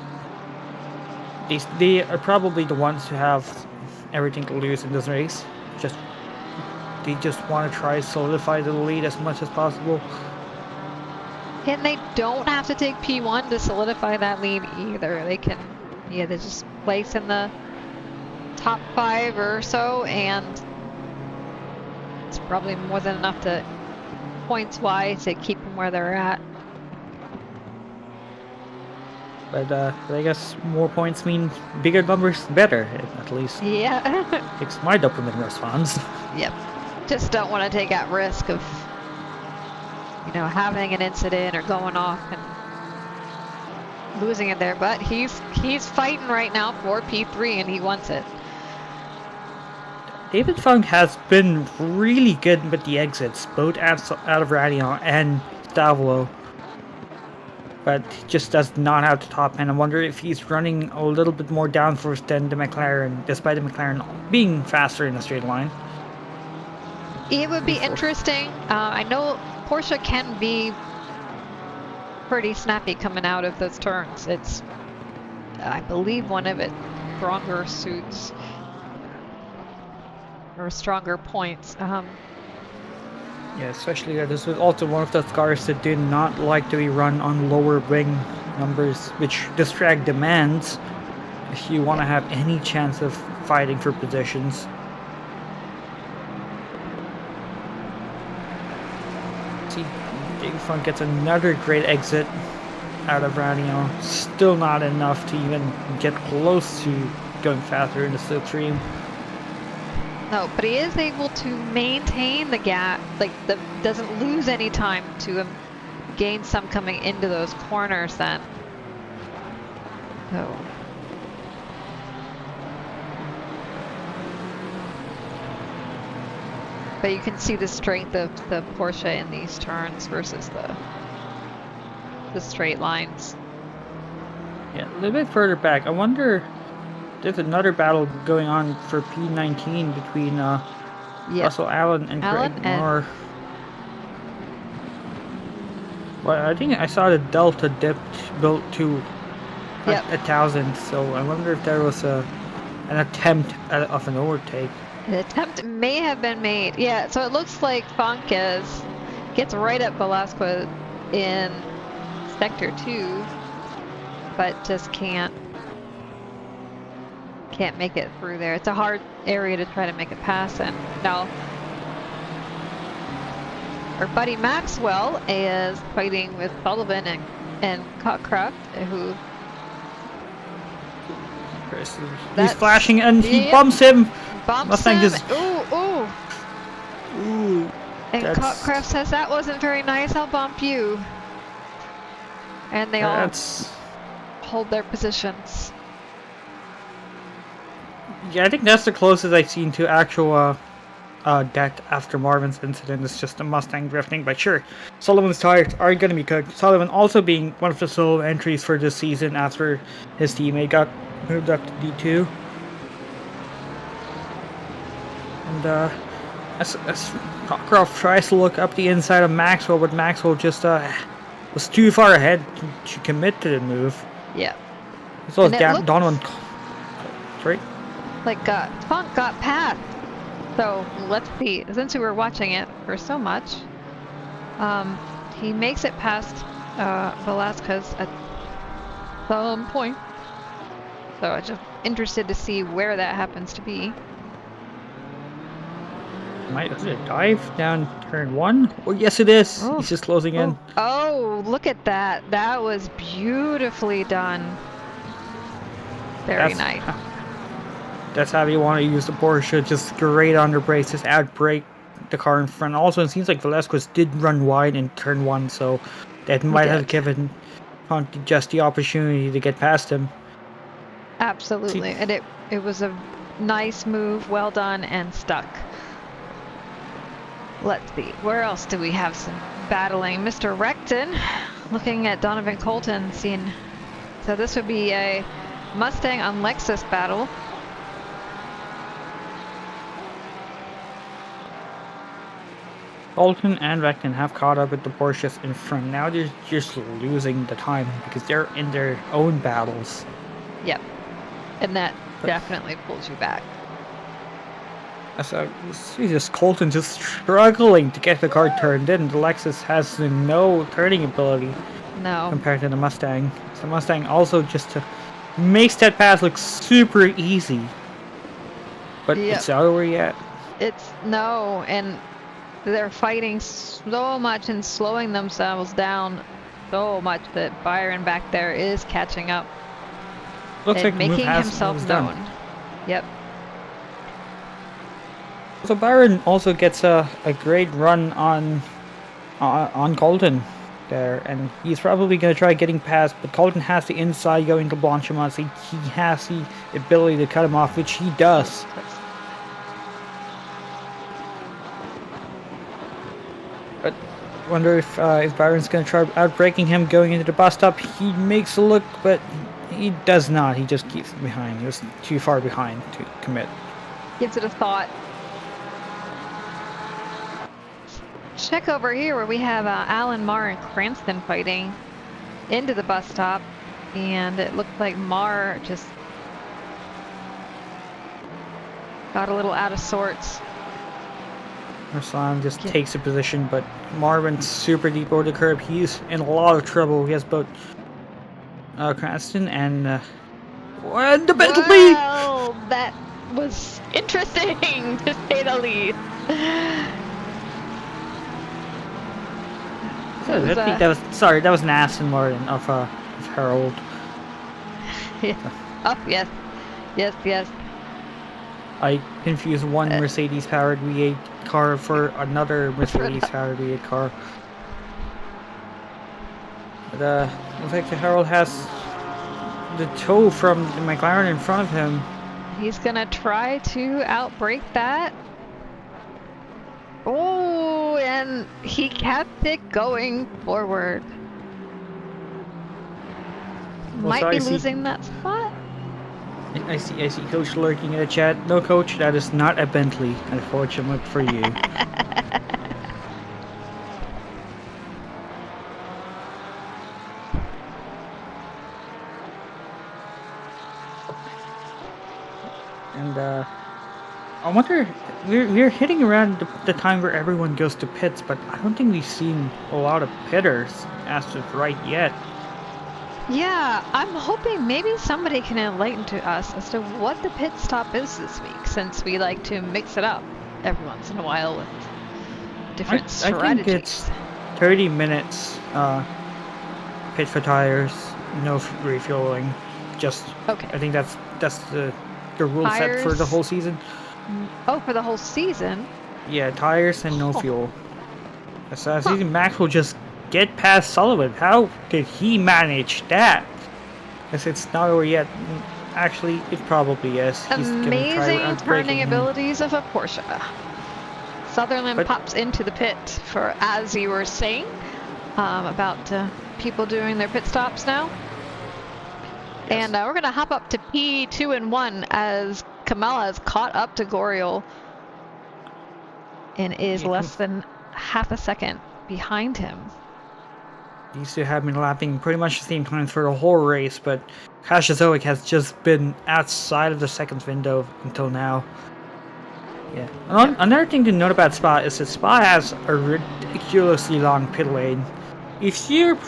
are probably the ones who have everything to lose in this race. They just want to try to solidify the lead as much as possible. And they don't have to take P1 to solidify that lead either. They can, they just place in the top 5 or so, and it's probably more than enough to points-wise to keep them where they're at. But I guess more points mean bigger numbers better, at least. Yeah. It's my dopamine response. Yep. Just don't want to take that risk of, having an incident or going off and losing it there. But he's fighting right now for P3, and he wants it. David Funk has been really good with the exits, both out of Radion and Stavolo. but he just does not have the top end. I wonder if he's running a little bit more downforce than the McLaren, despite the McLaren being faster in a straight line. It would be interesting. I know Porsche can be pretty snappy coming out of those turns. It's, I believe, one of its stronger suits or stronger points. Yeah, especially that this was also one of those cars that did not like to be run on lower wing numbers, which this track demands if you want to have any chance of fighting for positions. See, Dave Funk gets another great exit out of Radio. Still not enough to even get close to going faster in the slipstream. No, but he is able to maintain the gap, like doesn't lose any time to gain some coming into those corners then. So. But you can see the strength of the Porsche in these turns versus the straight lines. Yeah, a little bit further back. I wonder, there's another battle going on for P19 between Russell Allen and Craig Moore. Well, I think I saw the Delta dipped built to 1,000, so I wonder if there was an attempt of an overtake. The attempt may have been made. Yeah, so it looks like Funk gets right at Velasquez in Sector 2, but just can't make it through there. It's a hard area to try to make a pass in. Now, our buddy Maxwell is fighting with Sullivan and Cockcroft, who... He's flashing and he bumps him! Bumps him! Just... Ooh! And Cockcroft says, that wasn't very nice, I'll bump you. And they all hold their positions. Yeah, I think that's the closest I've seen to actual death after Marvin's incident. It's just a Mustang drifting, but sure, Sullivan's tires are going to be cooked. Sullivan also being one of the solo entries for this season after his teammate got moved up to D2. And as Cockcroft tries to look up the inside of Maxwell, but Maxwell just was too far ahead to commit to the move. Yeah. So it's Donovan. Sorry? Like, Funk got past. So, let's see. Since we were watching it for so much, he makes it past Velasquez at some point. So, I'm just interested to see where that happens to be. Is it a dive down turn 1? Oh, yes, it is. Oh. He's just closing in. Oh, look at that. That was beautifully done. Very nice. That's how you want to use the Porsche. Just great under brakes, just out brake the car in front. Also, it seems like Velasquez did run wide in turn 1, so that might have given Funk just the opportunity to get past him. Absolutely. And it was a nice move, well done, and stuck. Let's see, where else do we have some battling? Mr. Recton, looking at Donovan Colton, seeing... So this would be a Mustang on Lexus battle. Colton and Recton have caught up with the Porsches in front. Now they're just losing the time because they're in their own battles. Yep. And that definitely pulls you back. So, Jesus, Colton just struggling to get the car turned in. The Lexus has no turning ability. No. Compared to the Mustang. So the Mustang also just makes that pass look super easy. But it's not over yet. No, and they're fighting so much and slowing themselves down so much that Byron back there is catching up. Looks like making himself known. Yep. So Byron also gets a great run on Colton there, and he's probably going to try getting past, but Colton has the inside going to Blanchimont, so he has the ability to cut him off, which he does. But Wonder if Byron's going to try outbraking him going into the bus stop. He makes a look, but he does not. He just keeps behind. He was too far behind to commit. Gives it a thought. Check over here where we have Alan, Marr, and Cranston fighting into the bus stop. And it looked like Marr just got a little out of sorts. Arslan just takes a position, but Marvin super deep over the curb. He's in a lot of trouble. He has both Cranston and the Bentley. Well, that was interesting to say the least. I think that was that was an Aston Martin of Harold. Yeah. Oh yes, yes. I confused one Mercedes-powered V8 car for another Mercedes-powered V8 car. But looks like the Harold has the tow from the McLaren in front of him. He's gonna try to outbrake that. Oh, and he kept it going forward. Might be losing that spot. I see Coach lurking in the chat. No, Coach, that is not a Bentley, unfortunately for you. And I wonder, we're hitting around the time where everyone goes to pits, but I don't think we've seen a lot of pitters as of right yet. Yeah, I'm hoping maybe somebody can enlighten to us as to what the pit stop is this week, since we like to mix it up every once in a while with different strategies. I think it's 30 minutes pit for tires, no refueling. Just okay. I think that's the rule tires, set for the whole season. Oh, for the whole season? Yeah, tires and no fuel. So season Max will just get past Sullivan. How did he manage that? Because it's not over yet. Actually, it probably is. He's amazing turning abilities of a Porsche. Sutherland pops into the pit for, as you were saying, about people doing their pit stops now. Yes. And we're going to hop up to P2 and 1 as Kamala has caught up to Goriel and is less than half a second behind him. These two have been lapping pretty much the same time for the whole race, but Kashizoic has just been outside of the seconds window until now. Yeah. Another thing to note about Spa is that Spa has a ridiculously long pit lane. If you're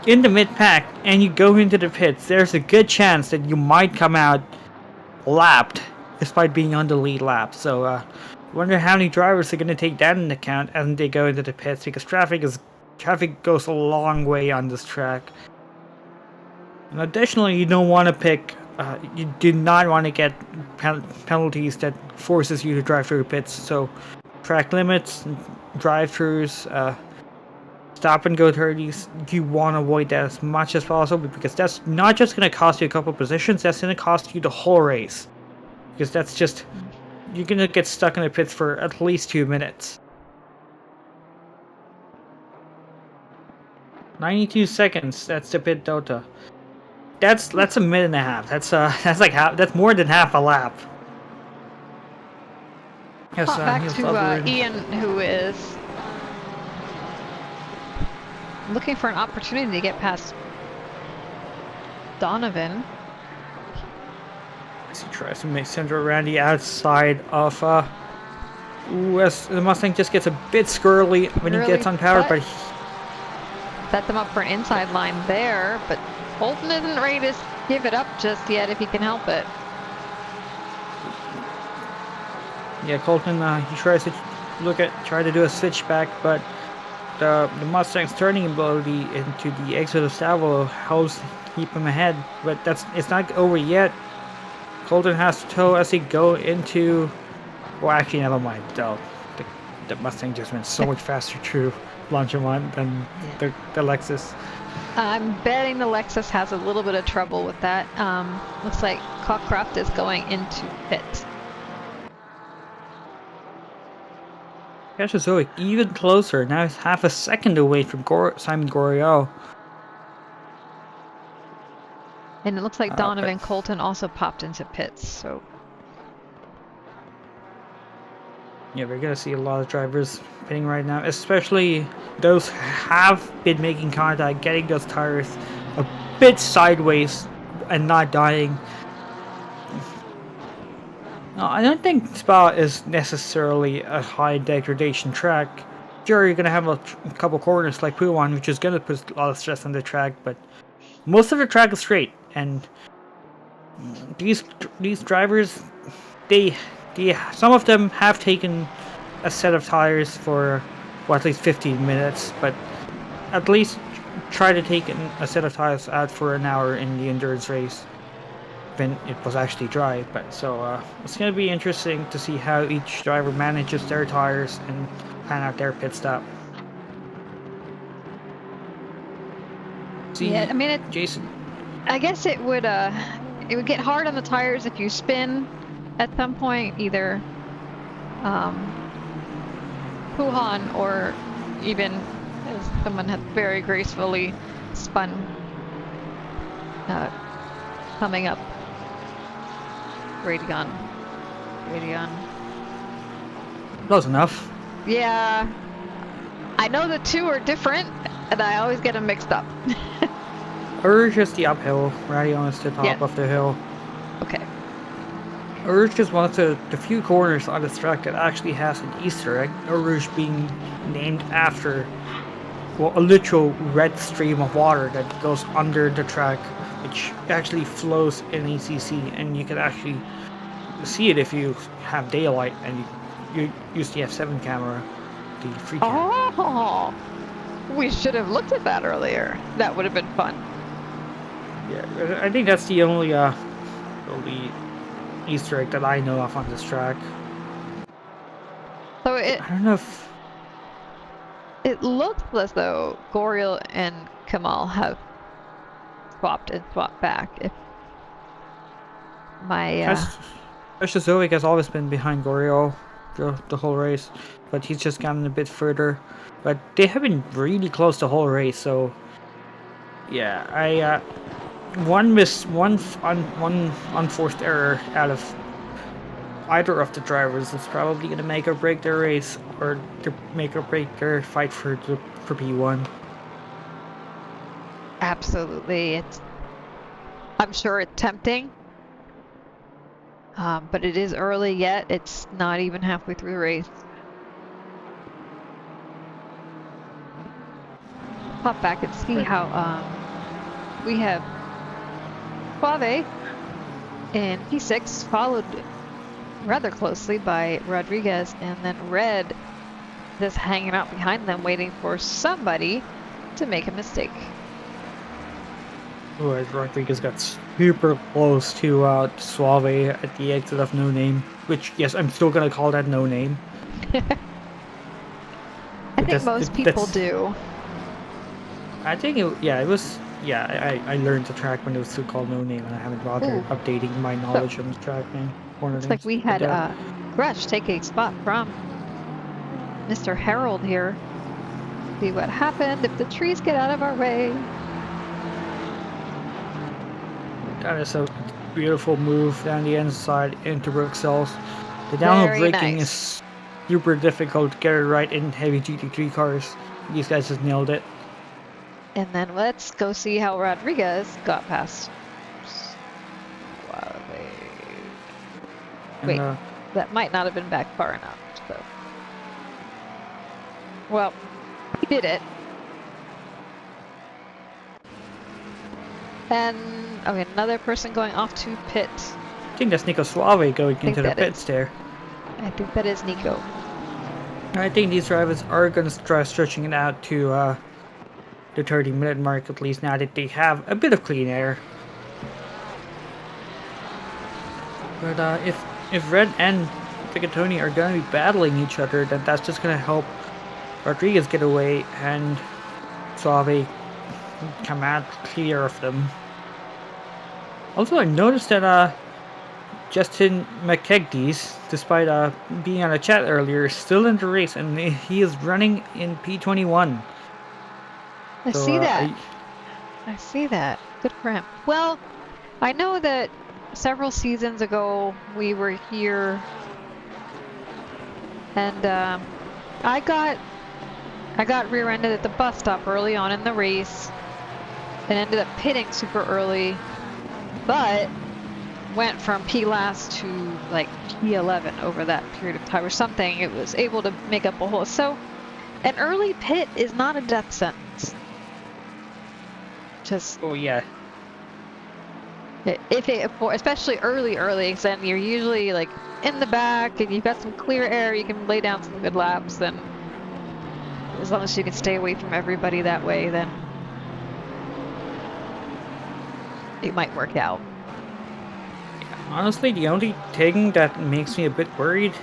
in the mid-pack and you go into the pits, there's a good chance that you might come out lapped, despite being on the lead lap. So, I wonder how many drivers are going to take that into account as they go into the pits, because traffic goes a long way on this track. And additionally, you don't want to pick, you do not want to get penalties that forces you to drive through pits. So track limits, drive-throughs, stop and go 30s, you want to avoid that as much as possible, because that's not just going to cost you a couple positions, that's going to cost you the whole race. Because that's just, you're going to get stuck in the pits for at least 2 minutes. 92 seconds. That's the pit delta. That's a minute and a half. That's like half. That's more than half a lap. Yes, back to Ian, who is looking for an opportunity to get past Donovan. As he tries to make Sandra Randy outside of the Mustang just gets a bit squirrely when he gets on power, but set them up for an inside line there, but Colton isn't ready to give it up just yet if he can help it. Yeah, Colton, he tries to try to do a switchback, but the Mustang's turning ability into the exit of Salvo helps keep him ahead, but it's not over yet. Colton has to tow as he go into, well, actually, never mind, though. The Mustang just went so much faster through Longchamp than the Lexus. I'm betting the Lexus has a little bit of trouble with that. Looks like Cockcroft is going into pit. Kazuzoic even closer. Now he's half a second away from Simon Goriel. And it looks like Donovan Colton also popped into pits, so... Yeah, we're gonna see a lot of drivers pitting right now, especially those who have been making contact, getting those tires a bit sideways and not dying. No, I don't think Spa is necessarily a high degradation track. Sure, you're gonna have a couple corners like Puan, which is gonna put a lot of stress on the track, but most of the track is straight, and these drivers, some of them have taken a set of tires for at least 15 minutes, but at least try to take a set of tires out for an hour in the endurance race when it was actually dry. But so it's going to be interesting to see how each driver manages their tires and plan out their pit stop. See, yeah, I mean, Jason. I guess it would get hard on the tires if you spin at some point, either Puhan or even as someone had very gracefully spun coming up. Radion. Close enough. Yeah. I know the two are different, and I always get them mixed up. Urge is the uphill, Radion is the top of the hill. Okay. Urge is one of the few corners on this track that actually has an Easter egg. Urge being named after a literal red stream of water that goes under the track, which actually flows in ACC, and you can actually see it if you have daylight and you use the F7 camera, the free camera. Oh, we should have looked at that earlier. That would have been fun. Yeah, I think that's the only Easter egg that I know of on this track. So I don't know if it looks as though Goriel and Kamal have swapped back. If my Kazuzoic has always been behind Goriel the whole race, but he's just gotten a bit further. But they have been really close the whole race, so yeah, one unforced error out of either of the drivers is probably going to make or break their race, or to make or break their fight for P1. Absolutely, I'm sure it's tempting, but it is early yet. It's not even halfway through the race. Pop back and see how we have Suave in P6, followed rather closely by Rodriguez, and then Red just hanging out behind them, waiting for somebody to make a mistake. Oh, Rodriguez got super close to Suave at the exit of No Name, which, yes, I'm still going to call that No Name. I think most people do. I think it was. Yeah, I learned the track when it was still called No Name, and I haven't bothered updating my knowledge on the track name. Looks like we had Rush take a spot from Mr. Harold here. See what happened if the trees get out of our way. That is a beautiful move down the inside into Bruxelles. The downhill braking is super difficult to get it right in heavy GT3 cars. These guys just nailed it. And then let's go see how Rodriguez got past. Wait, that might not have been back far enough. So, well, he did it. And okay, another person going off to pit. I think that's Nico Suave going into the pits there. I think that is Nico. I think these drivers are going to try stretching it out to the 30-minute mark, at least now that they have a bit of clean air. But if Red and Picattoni are going to be battling each other, then that's just going to help Rodriguez get away and Suave come out clear of them. Also, I noticed that Justin McKegdees, despite being on a chat earlier, is still in the race, and he is running in P21. I see that. I see that. Good for him. Well, I know that several seasons ago we were here, and I got rear-ended at the bus stop early on in the race, and ended up pitting super early, but went from P last to like P11 over that period of time or something. It was able to make up a hole. So an early pit is not a death sentence. Just oh yeah. Especially early, because then you're usually like in the back and you've got some clear air, you can lay down some good laps. Then as long as you can stay away from everybody that way, then it might work out. Honestly, the only thing that makes me a bit worried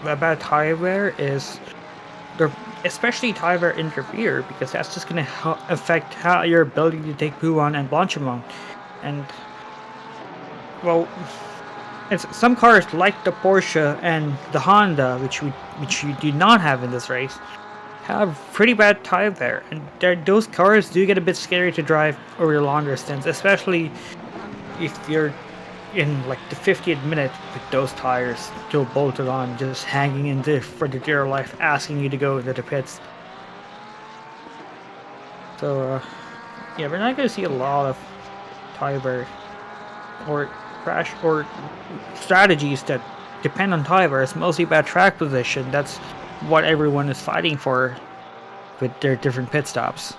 about tire wear is, especially tire wear interfere, because that's just going to affect your ability to take Pouhon and Blanchimont. And, well, some cars like the Porsche and the Honda, which you do not have in this race, have pretty bad tire wear, and those cars do get a bit scary to drive over the longer stints, especially if you're in like the 50th minute with those tires still bolted on, just hanging in there for the dear life, asking you to go into the pits. So yeah, we're not going to see a lot of tire wear or crash or strategies that depend on tire wear. It's mostly about track position. That's what everyone is fighting for with their different pit stops.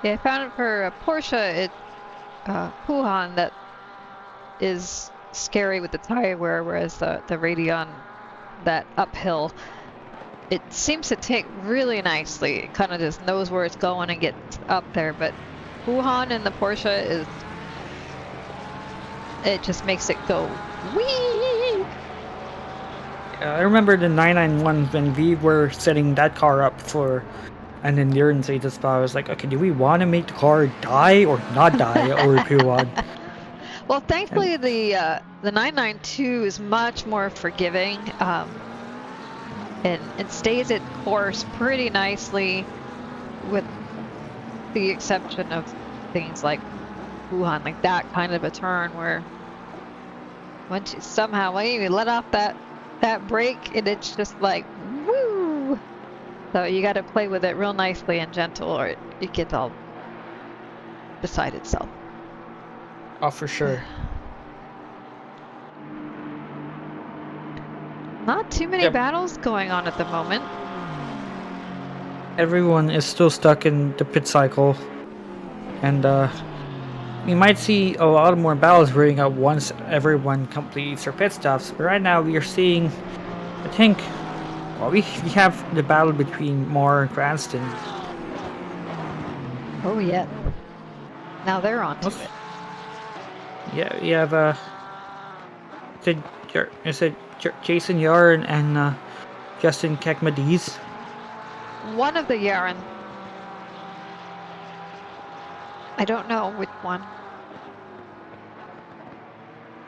Yeah, I found it for a Porsche, Pouhon, that is scary with the tire wear, whereas the Radeon, that uphill, it seems to take really nicely. It kind of just knows where it's going and gets up there, but Pouhon and the Porsche it just makes it go whee! I remember the 991 when we were setting that car up for an endurance race at Spa. I was like, okay, do we want to make the car die or not die over Pouhon? Well, thankfully the 992 is much more forgiving, and it stays its course pretty nicely, with the exception of things like Pouhon, like that kind of a turn where once you let off that brake, and it's just like woo. So you got to play with it real nicely and gentle, or it gets all beside itself. Oh, for sure. Not too many battles going on at the moment. Everyone is still stuck in the pit cycle, and we might see a lot more battles brewing up once everyone completes their pit stops. But right now we are seeing, I think, well, we have the battle between Moore and Cranston. Oh yeah. Now they're on to it. Yeah, we have is it Jason Yarn and Justin Kekmadiz? One of the Yarn. I don't know which one.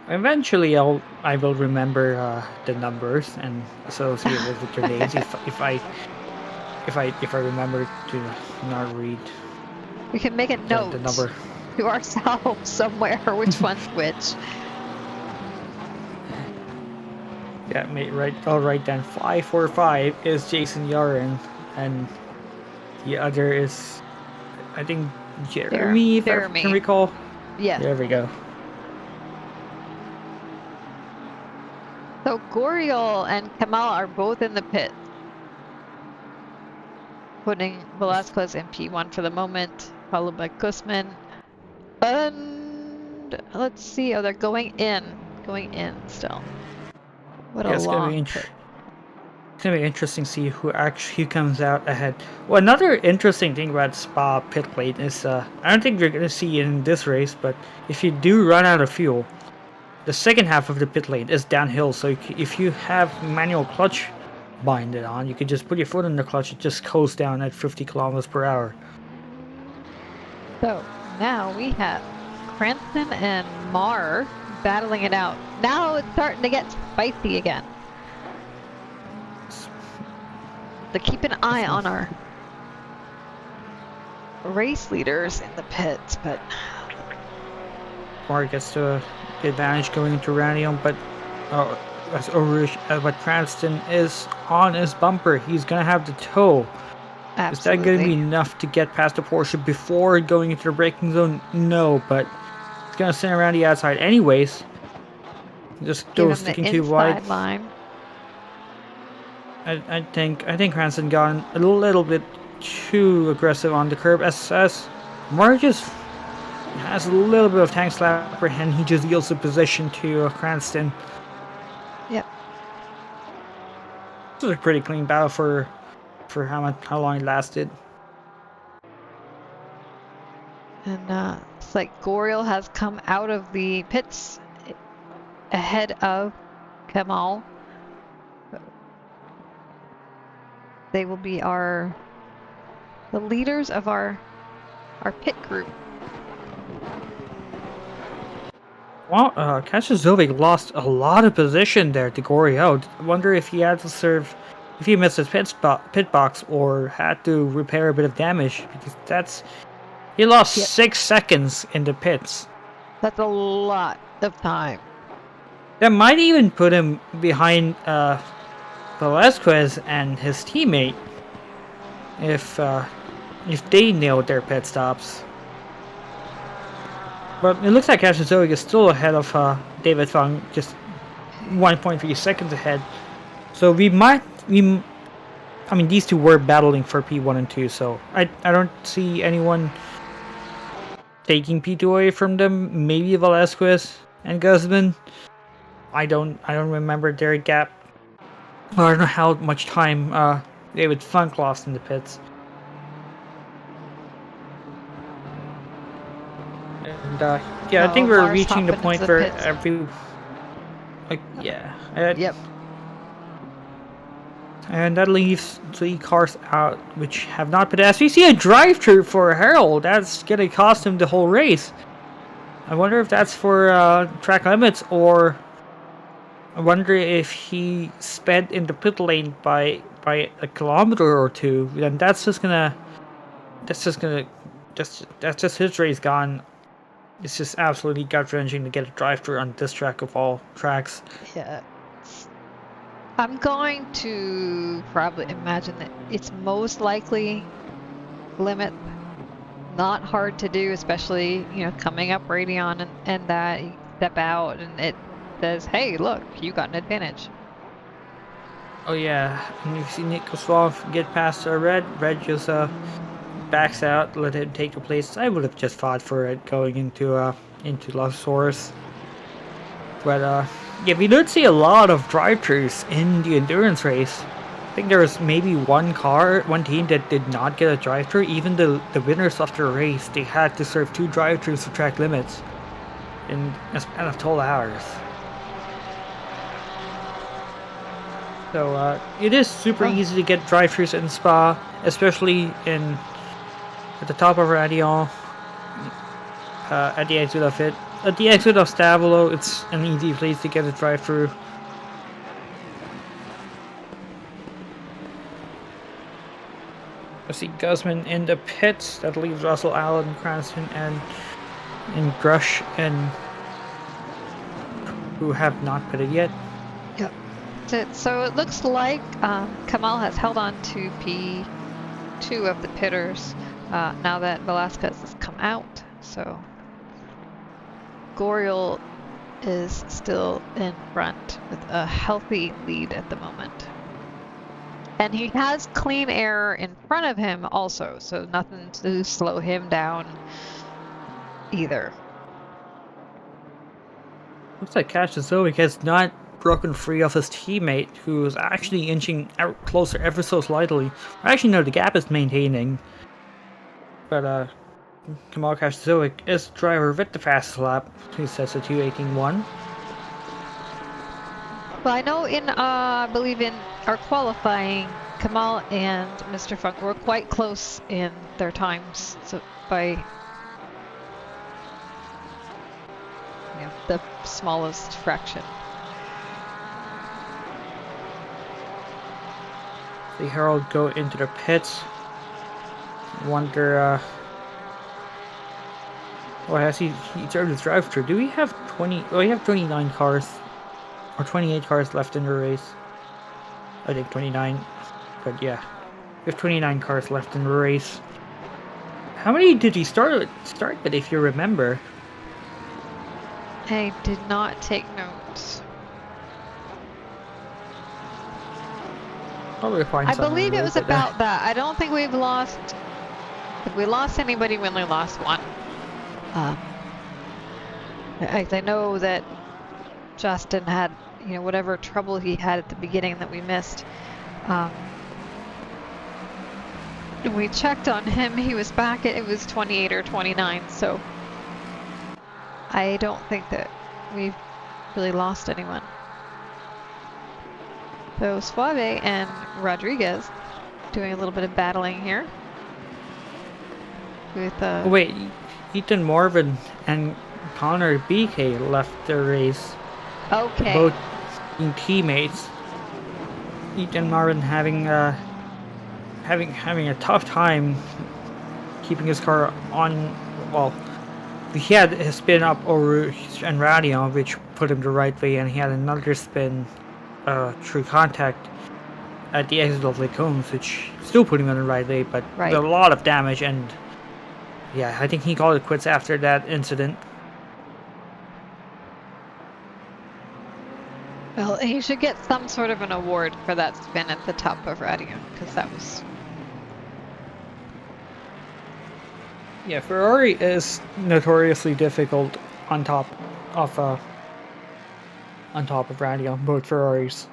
Eventually, I will remember the numbers and associate it with their names if I remember to not read. We can make a note the number to ourselves somewhere which one's which. Yeah, right. I'll write down 545 is Jason Yarn, and the other is, I think, Jeremy, if I can recall. Yeah. There we go. So Goriel and Kamal are both in the pit, putting Velasquez in P1 for the moment, followed by Guzman. And let's see, they're going in still. What a long pit. It's gonna be interesting to see who actually comes out ahead. Well, another interesting thing about Spa pit lane is I don't think you're gonna see it in this race, but if you do run out of fuel, the second half of the pit lane is downhill. So if you have manual clutch binded on, you can just put your foot in the clutch. It just goes down at 50 kilometers per hour. So now we have Cranston and Mar battling it out. Now it's starting to get spicy again. So keep an eye on our race leaders in the pits, but Mar gets to the advantage going into Radium, but but Cranston is on his bumper. He's gonna have the toe. absolutely. Is that gonna be enough to get past the Porsche before going into the braking zone? No, but it's gonna send around the outside anyways. Just Give still him sticking the too wide. inside line. I think Cranston got a little bit too aggressive on the curb. As Mar just has a little bit of tank slapper and he just yields the position to Cranston. Yep. This was a pretty clean battle for how long it lasted. And it's like Goriel has come out of the pits ahead of Kamal. They will be the leaders of our pit group. Well, Kashizovic lost a lot of position there to Goriel. I wonder if he had to serve, if he missed his pit box or had to repair a bit of damage, because he lost 6 seconds in the pits. That's a lot of time. That might even put him behind Velasquez and his teammate if they nailed their pit stops. But it looks like Kashizovic is still ahead of David Fung, just 1.3 seconds ahead. So I mean, these two were battling for P1 and 2, so I don't see anyone taking P2 away from them. Maybe Velasquez and Guzman. I don't remember their gap. I don't know how much time David Funk lost in the pits. And I think we're Mars reaching the hopping point into the where pits. Yep. And that leaves 3 cars out which have not been asked. We see a drive-through for Harold. That's gonna cost him the whole race. I wonder if that's for track limits, or I wonder if he sped in the pit lane by a kilometer or 2. Then that's just his race gone. It's just absolutely gut-wrenching to get a drive-through on this track of all tracks. Yeah. I'm going to probably imagine that it's most likely limit. Not hard to do, especially, coming up Radeon and that you step out and it says, hey, look, you got an advantage. Oh yeah, and you see Nick Kosloff get past Red. Red just backs out, let him take the place. I would have just fought for it going into Luxorus. But yeah, we did see a lot of drive-thrus in the endurance race. I think there was maybe one team that did not get a drive-thru. Even the winners of the race, they had to serve 2 drive-thrus for track limits in a span of 12 hours. So it is super easy to get drive-thrus in Spa, especially at the top of Radion, at the exit of it. At the exit of Stavolo, it's an easy place to get a drive-thru. I see Guzman in the pits. That leaves Russell Allen, Cranston, and Grush, and who have not pitted yet. Yep. So it looks like Kamal has held on to P2 of the pitters now that Velasquez has come out. So Goriel is still in front with a healthy lead at the moment. And he has clean air in front of him also, so nothing to slow him down either. Looks like Kashizovic has not broken free of his teammate, who is actually inching out closer ever so slightly. Actually, no, the gap is maintaining. But Kamal Kashizovic is the driver with the fastest lap. He sets a 2:18.1. Well, I know I believe in our qualifying, Kamal and Mr. Funk were quite close in their times. So by the smallest fraction. The Herald go into the pits. Wonder, well, has he started his drive through? Do we have 20? Oh, we have 29 cars, or 28 cars left in the race. I think 29, but yeah, we have 29 cars left in the race. How many did he start with, if you remember? I did not take notes. Probably find I some in believe the it road, was but, about that. I don't think we've lost. If we lost anybody, we only lost one. I know that Justin had, whatever trouble he had at the beginning that we missed. When we checked on him, he was back at, it was 28 or 29, so I don't think that we've really lost anyone. So Suave and Rodriguez doing a little bit of battling here. With wait, Ethan Marvin and Connor BK left the race. Okay. Both being teammates. Ethan Marvin having a tough time keeping his car on. Well, he had his spin up over and Radion, which put him the right way, and he had another spin through contact at the exit of Lake Holmes, which still put him on the right way, but with a lot of damage. And yeah, I think he called it quits after that incident. Well, he should get some sort of an award for that spin at the top of Radion, because that was... Yeah, Ferrari is notoriously difficult on top of Radion, both Ferraris.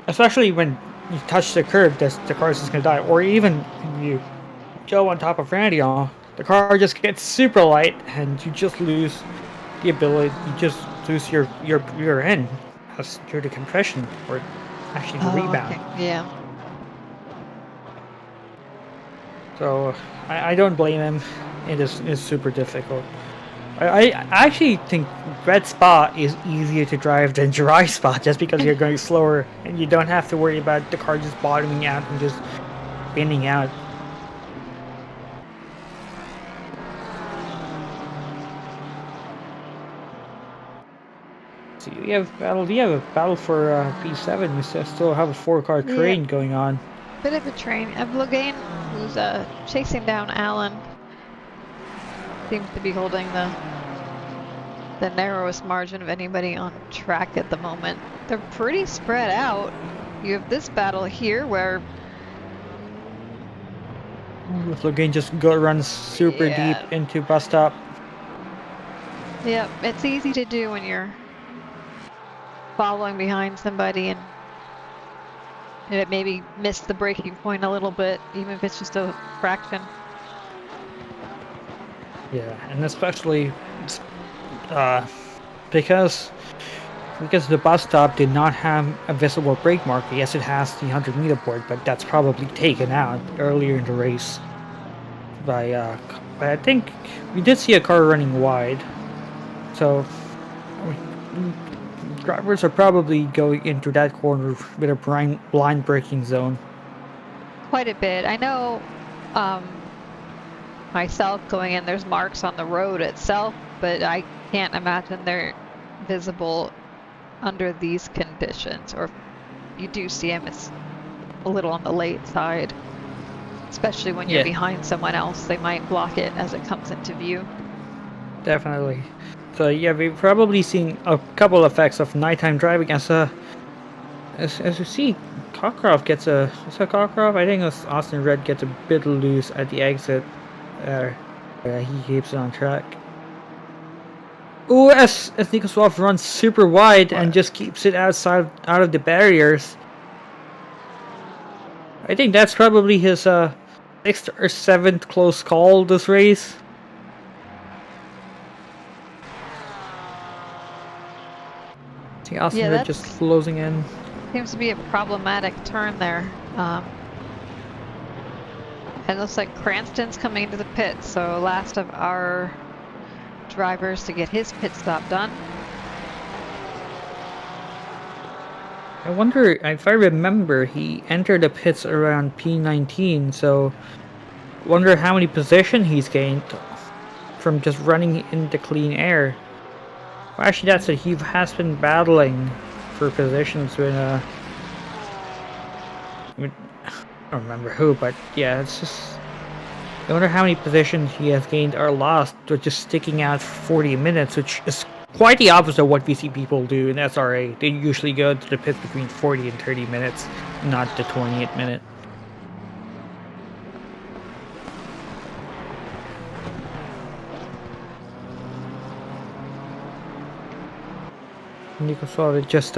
Especially when you touch the curb, the car is just gonna die. Or even when you go on top of Radion, the car just gets super light, and you just lose the ability. You just lose your rear end due to compression, or actually the rebound. Okay. Yeah. So I don't blame him. It is super difficult. I actually think Red Spa is easier to drive than Dry Spa, just because you're going slower and you don't have to worry about the car just bottoming out and just spinning out. So we have a battle for P7. We still have a 4-car train going on. Bit of a train. Evlogain, who's chasing down Alan, seems to be holding the narrowest margin of anybody on track at the moment. They're pretty spread out. You have this battle here where Evlogain just runs super deep into bus stop. Yep, it's easy to do when you're following behind somebody and it maybe missed the braking point a little bit, even if it's just a fraction. Yeah, and especially because the bus stop did not have a visible brake marker. Yes, it has the 100-meter board, but that's probably taken out earlier in the race by I think we did see a car running wide, so drivers are probably going into that corner with a blind braking zone. Quite a bit. I know myself going in, there's marks on the road itself, but I can't imagine they're visible under these conditions, or if you do see them, it's a little on the late side, especially when you're behind someone else. They might block it as it comes into view. Definitely. So yeah, we've probably seen a couple effects of nighttime driving as you see, Cockcroft gets a... Is that Cockcroft? I think it was Austin Red gets a bit loose at the exit. He keeps it on track. Ooh, as Nico Swaff runs super wide and just keeps it out of the barriers. I think that's probably his 6th or 7th close call this race. See Austin Red just closing in. Seems to be a problematic turn there. It looks like Cranston's coming into the pit, so last of our drivers to get his pit stop done. I wonder, if I remember, he entered the pits around P19, so I wonder how many positions he's gained from just running into clean air. Well, actually, that's it. He has been battling for positions with, I don't remember who, but yeah, it's just... I wonder how many positions he has gained or lost with just sticking out for 40 minutes, which is quite the opposite of what we see people do in SRA. They usually go to the pits between 40 and 30 minutes, not the 20th minute. Nico saw it just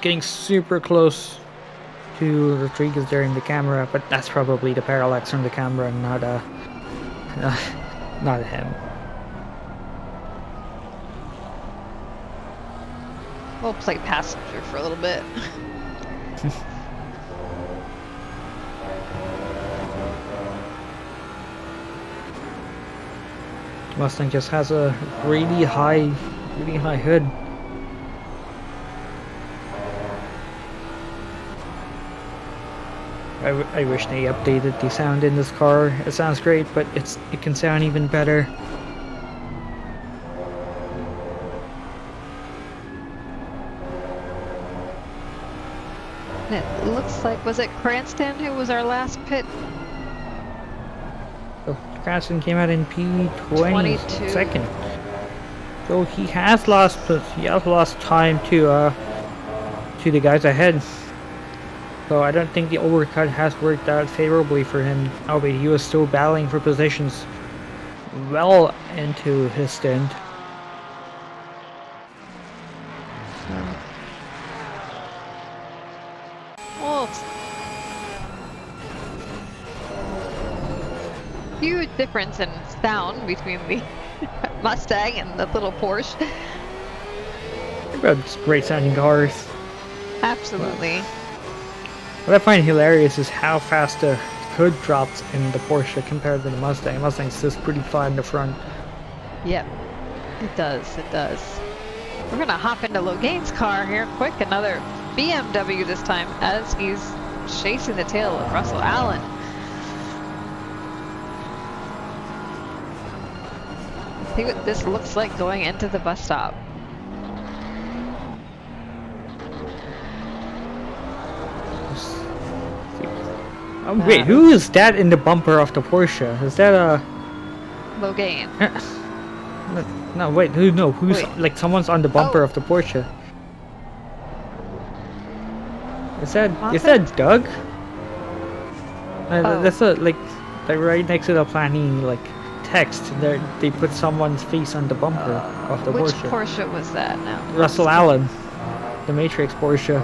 getting super close to Rodriguez there in the camera, but that's probably the parallax from the camera, not him. We'll play passenger for a little bit. Mustang just has a really high hood. I wish they updated the sound in this car. It sounds great, but it can sound even better. It looks like, was it Cranston who was our last pit? So Cranston came out in P22. 22. So he has lost time to the guys ahead. So I don't think the overcut has worked out favorably for him, albeit he was still battling for positions well into his stint. Well, huge difference in sound between the Mustang and the little Porsche. Both great sounding cars. Absolutely. What I find hilarious is how fast the hood drops in the Porsche compared to the Mustang. The Mustang's just pretty flat in the front. Yep, it does, it does. We're gonna hop into Logain's car here quick, another BMW this time, as he's chasing the tail of Russell Allen. See what this looks like going into the bus stop. Oh, wait, who is that in the bumper of the Porsche? Is that a... Logain. No, wait, who's... Wait. Like, someone's on the bumper of the Porsche. Is that Doug? That's like right next to the planning, like, text. There, they put someone's face on the bumper of the Which Porsche. Porsche was that now? Russell Allen. The Matrix Porsche.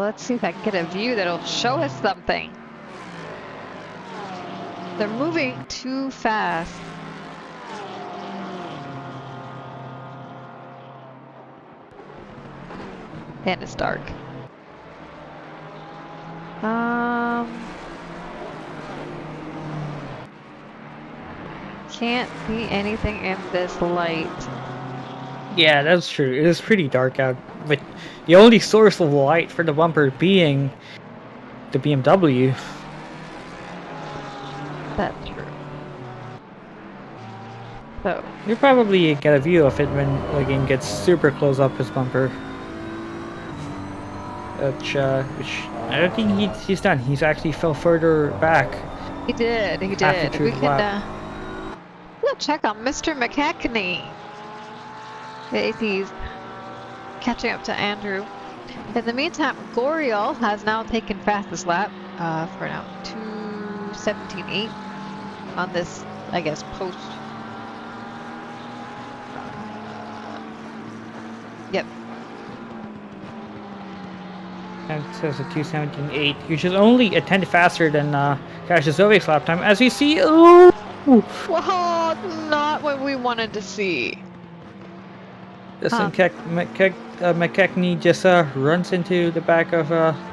Let's see if I can get a view that'll show us something. They're moving too fast. And it's dark. Can't see anything in this light. Yeah, that's true. It is pretty dark out, but the only source of light for the bumper being the BMW. That's true. So You probably get a view of it when Logan gets super close up his bumper. Which I don't think he's done. He's actually fell further back. he did. We can we'll check on Mr. McKechnie. He's catching up to Andrew. In the meantime, Goriel has now taken fastest lap for now 2:17.8 on this, I guess, post. Yep. And it says a 2:17.8, which is only a tenth faster than Kashizovic's lap time. As you see, ooh! Whoa, not what we wanted to see. This McKechnie just runs into the back of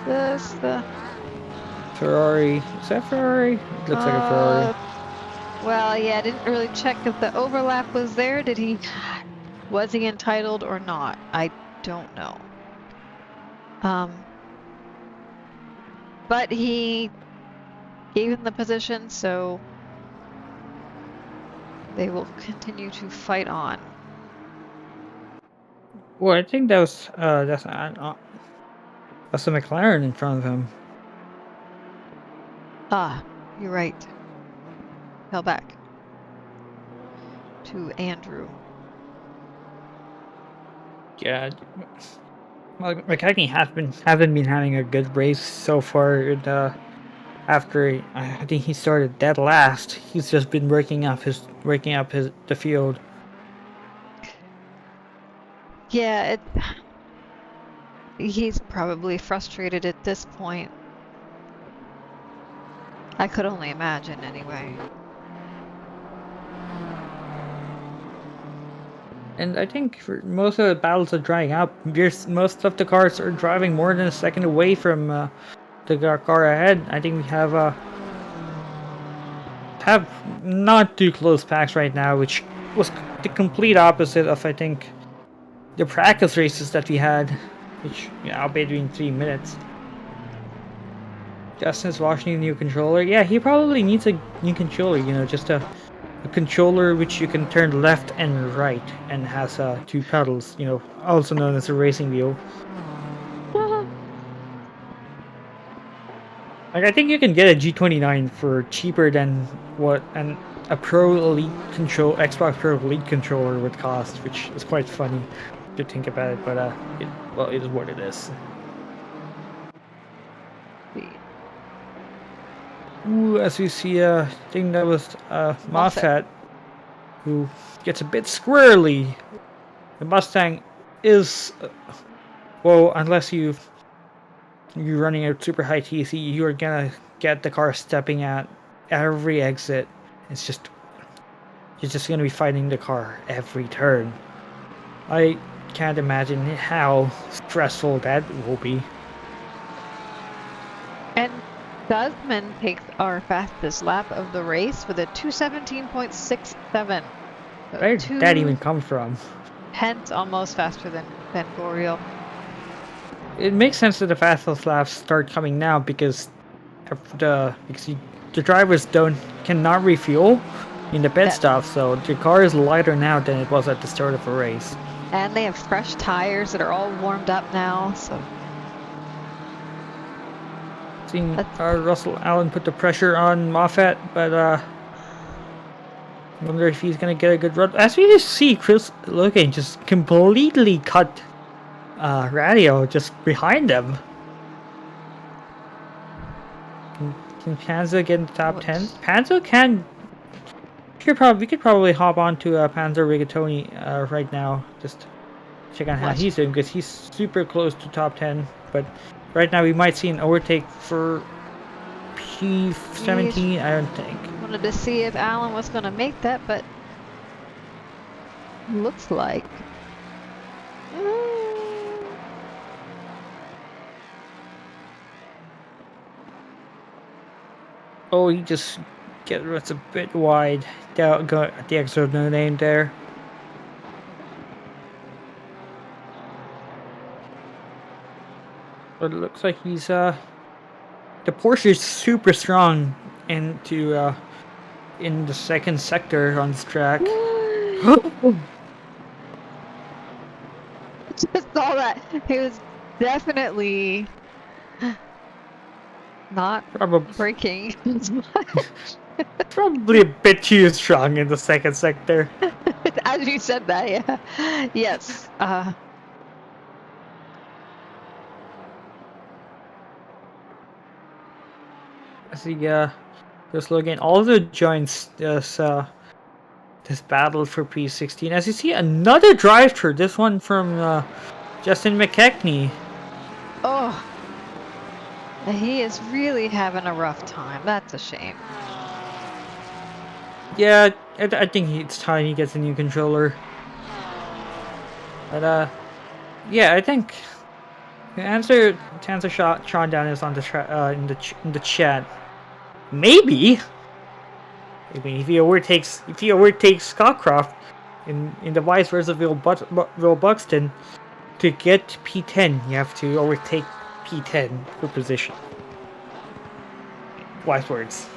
This the Ferrari. Is that Ferrari? It looks like a Ferrari. Well, yeah, I didn't really check if the overlap was there. Was he entitled or not? I don't know. But he gave him the position, so they will continue to fight on. Well, I think that's a McLaren in front of him. Ah, you're right. Fell back to Andrew. Yeah, well, McKechnie haven't been having a good race so far. After I think he started dead last, he's just been working up the field. Yeah, he's probably frustrated at this point. I could only imagine, anyway. And I think for most of the battles are drying up. Most of the cars are driving more than a second away from the car ahead. I think we have not too close packs right now, which was the complete opposite of, I think, the practice races that we had, which albeit in 3 minutes. Justin's watching a new controller. Yeah, he probably needs a new controller. Just a controller which you can turn left and right and has 2 pedals. Also known as a racing wheel. Like, I think you can get a G29 for cheaper than what a Xbox Pro Elite controller would cost, which is quite funny to think about it. But it is what it is. Ooh, as we see, I think that was Moffat, who gets a bit squirrely. The Mustang is, well, unless you're running a super high TC, you are gonna get the car stepping at every exit. You're just gonna be fighting the car every turn. I can't imagine how stressful that will be. And Guzman takes our fastest lap of the race with a 2:17.67. So Where did that even come from? Hence almost faster than Goriel. It makes sense that the fastest laps start coming now because the drivers cannot refuel in the pit stop, so the car is lighter now than it was at the start of a race. And they have fresh tires that are all warmed up now, so. Seeing Russell Allen put the pressure on Moffat, but I wonder if he's gonna get a good run. As we just see Chris Logan just completely cut Radio just behind them. Can Panzer get in the top 10? Panzer can. We could probably hop onto Panzer Rigatoni right now. Just check out how he's doing, because he's super close to top 10. But right now we might see an overtake for P17. I don't think. Wanted to see if Allen was going to make that, but looks like. Oh, he just gets a bit wide. Got the extra no name there. But it looks like he's the Porsche is super strong into in the second sector on this track. Just saw that. He was definitely not braking as much. Probably a bit too strong in the second sector. As you said that, yeah. Yes. See, just looking all the joints. This battle for P16. As you see, another drive-through. This one from Justin McKechnie. Oh, he is really having a rough time. That's a shame. Yeah, I think it's time he gets a new controller. But yeah, I think the answer to answer Sean down is on the in the chat. Maybe I mean, if he overtakes Cockcroft in the vice versa Will Buxton, to get P10, you have to overtake P10 for position. Wise words.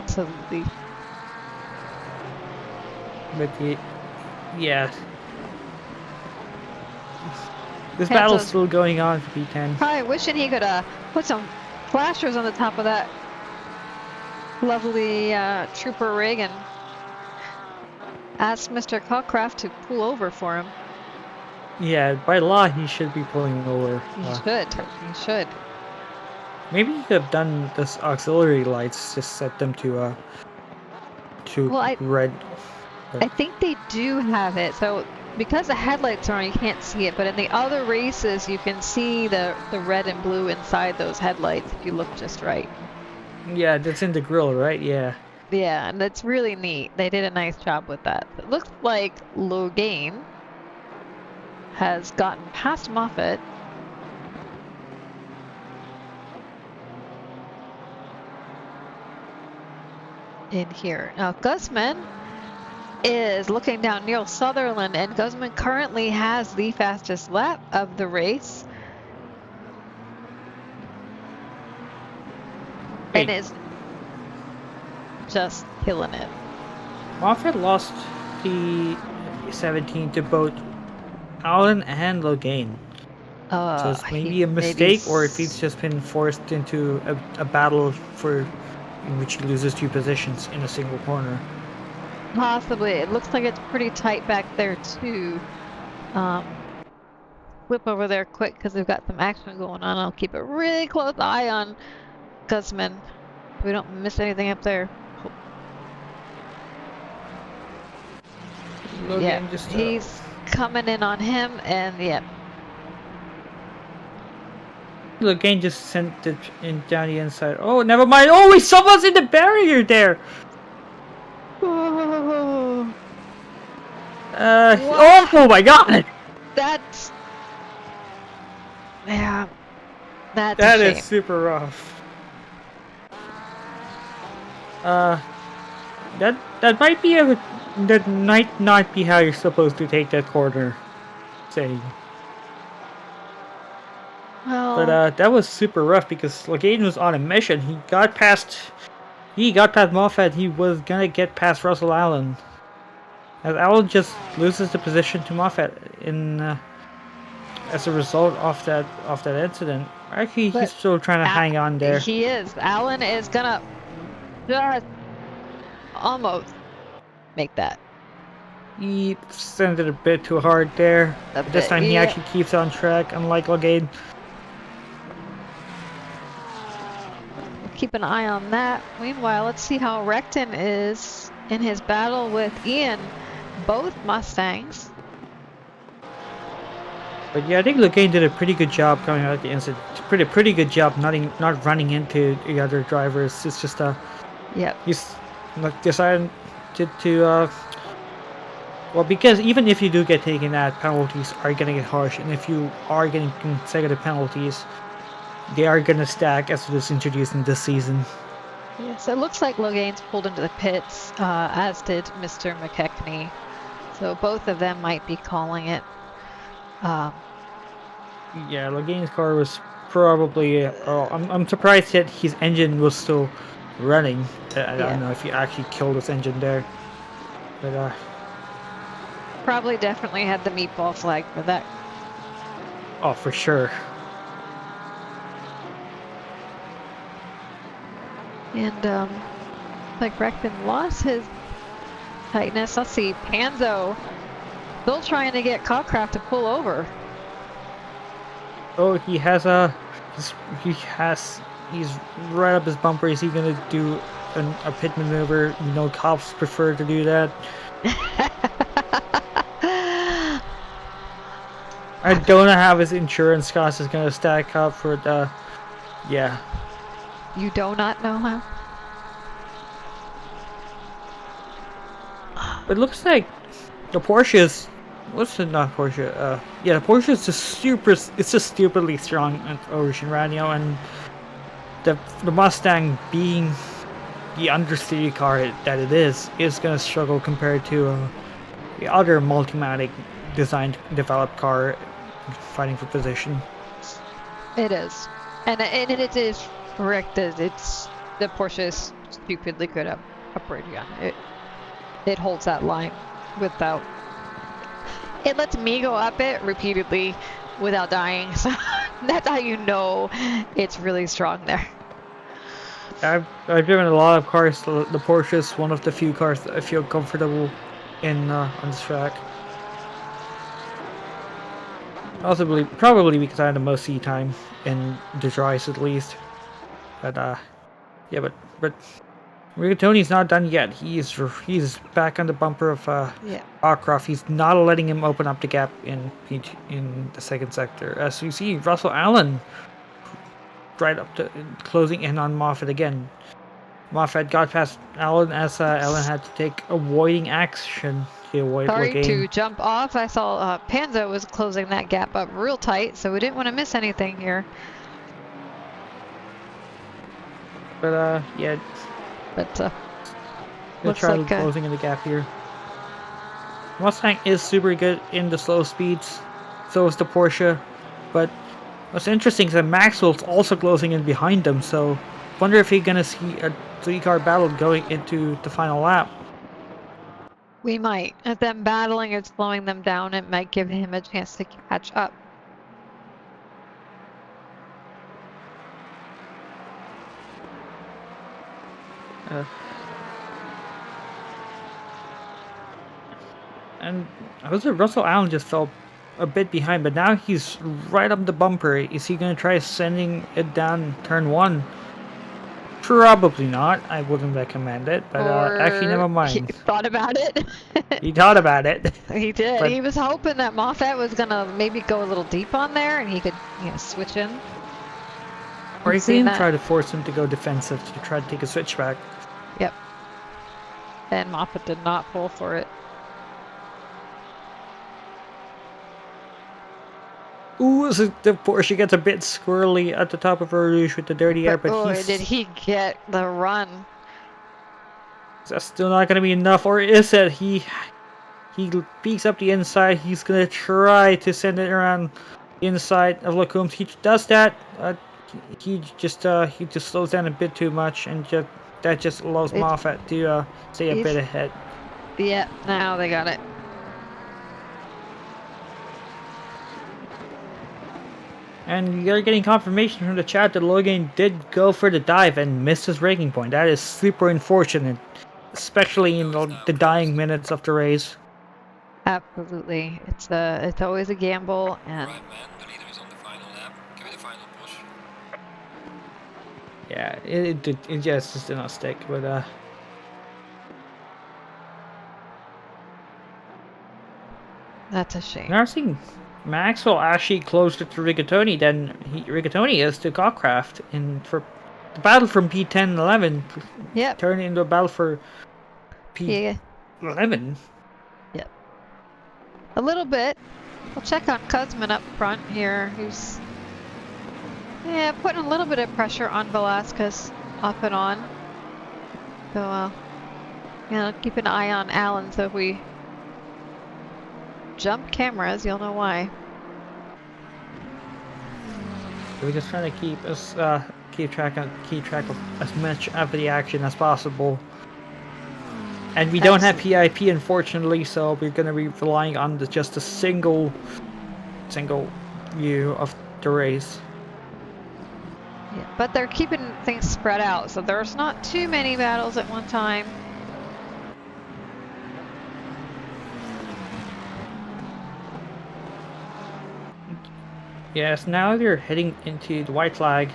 Absolutely. But yeah. This battle's still going on for P10. Probably wishing he could put some flashers on the top of that lovely trooper rig and ask Mr. Cockcroft to pull over for him. Yeah, by law he should be pulling over. He should. Maybe he could have done this auxiliary lights, just set them to red. I think they do have it, so because the headlights are on, you can't see it, but in the other races you can see the red and blue inside those headlights if you look just right. Yeah, that's in the grill, right? Yeah. Yeah, and that's really neat. They did a nice job with that. It looks like Logain has gotten past Moffat. In here. Now Guzman is looking down Neil Sutherland, and Guzman currently has the fastest lap of the race. And is just killing it. Moffat lost P17 to both Allen and Logain. So it's maybe a mistake, or if he's just been forced into a battle in which he loses 2 positions in a single corner. Possibly. It looks like it's pretty tight back there too. Whip over there quick because they've got some action going on. I'll keep a really close eye on Guzman. We don't miss anything up there. Logan he's coming in on him, and yeah. Logain just sent it in down the inside. Oh, never mind. Oh, someone's in the barrier there. Oh, oh my God. That's yeah. That is super rough. That might be that might not be how you're supposed to take that corner. Saying. Well, But that was super rough because Logain was on a mission. He got past Moffat. He was gonna get past Russell Allen. As Allen just loses the position to Moffat as a result of that incident. Actually, he's still trying to hang on there. He is. Allen is gonna just almost make that. He sent it a bit too hard there. This time he actually keeps on track, unlike Logain. Keep an eye on that. Meanwhile, let's see how Recton is in his battle with Ian. Both Mustangs. But yeah, I think Logain did a pretty good job coming out of the incident. Pretty good job not running into the other drivers. It's just he's decided to well, because even if you do get taken out, penalties are gonna get harsh, and if you are getting consecutive penalties, they are gonna stack as it was introduced in this season. Yes, it looks like Logain's pulled into the pits, as did Mr. McKechnie. So both of them might be calling it. Yeah, Logain's car was probably. I'm surprised that his engine was still running. I don't know if he actually killed his engine there, but probably definitely had the meatball flag for that. Oh, for sure. And like Recton lost his tightness. Let's see, Panzo still trying to get Cockcroft to pull over. Oh, he's right up his bumper. Is he gonna do a pit maneuver? You know, cops prefer to do that. I don't know how his insurance cost is gonna stack up for the. Yeah. You do not know how? It looks like the Porsche's. What's the not Porsche? Yeah, the Porsche is just super. It's just stupidly strong at Ocean Radio, and the Mustang being the understeer car that it is going to struggle compared to the other Multimatic designed, developed car fighting for position. It is, and it is correct that it's the Porsche is stupidly good at braking. It holds that line without. It lets me go up it repeatedly without dying. So that's how you know it's really strong there. I've driven a lot of cars. The Porsche is one of the few cars that I feel comfortable in on this track. Also, probably because I had the most seat time in the dries at least. But yeah, but Rigatoni's not done yet. He's back on the bumper of Bancroft. He's not letting him open up the gap in the second sector. As you see, Russell Allen right up to closing in on Moffat again. Moffat got past Allen as Allen had to take avoiding action to avoid Sorry to jump off. I saw Panza was closing that gap up real tight, so we didn't want to miss anything here. But yeah. But looks try like closing in the gap here. Mustang is super good in the slow speeds, so is the Porsche. But what's interesting is that Maxwell's also closing in behind them, so wonder if you're gonna see a 3-car battle going into the final lap. We might. If them battling is slowing them down, it might give him a chance to catch up. And Russell Allen just fell a bit behind, but now he's right up the bumper. Is he going to try sending it down turn 1? Probably not. I wouldn't recommend it, but actually never mind. He thought about it. He thought about it. He did. But he was hoping that Moffat was going to maybe go a little deep on there and he could switch in. Or he could even try to force him to go defensive to try to take a switch back. Yep. And Moffat did not pull for it. Ooh, so the Porsche gets a bit squirrely at the top of Eau Rouge with the dirty air, but did he get the run? That's still not going to be enough, or is it? He peeks up the inside. He's going to try to send it around the inside of Lacombe. He does that. He just slows down a bit too much, and that just allows Moffat to stay a bit ahead. Yeah, now they got it. And you're getting confirmation from the chat that Logan did go for the dive and missed his braking point. That is super unfortunate, especially in the dying minutes of the race. Absolutely, it's always a gamble, and yeah, it just did not stick. But that's a shame. now seeing Maxwell actually closer to Rigatoni than Rigatoni is to Cockcraft for the battle from P10-11. Yep. Turned into a battle for P11. Yep. A little bit. We'll check on Kuzman up front here, who's putting a little bit of pressure on Velasquez off and on. So keep an eye on Allen, so if we jump cameras, you'll know why. We're just trying to keep track of as much of the action as possible. And we don't have PIP, unfortunately, so we're going to be relying on just a single view of the race. Yeah, but they're keeping things spread out, so there's not too many battles at one time. Yes, now they're heading into the white flag.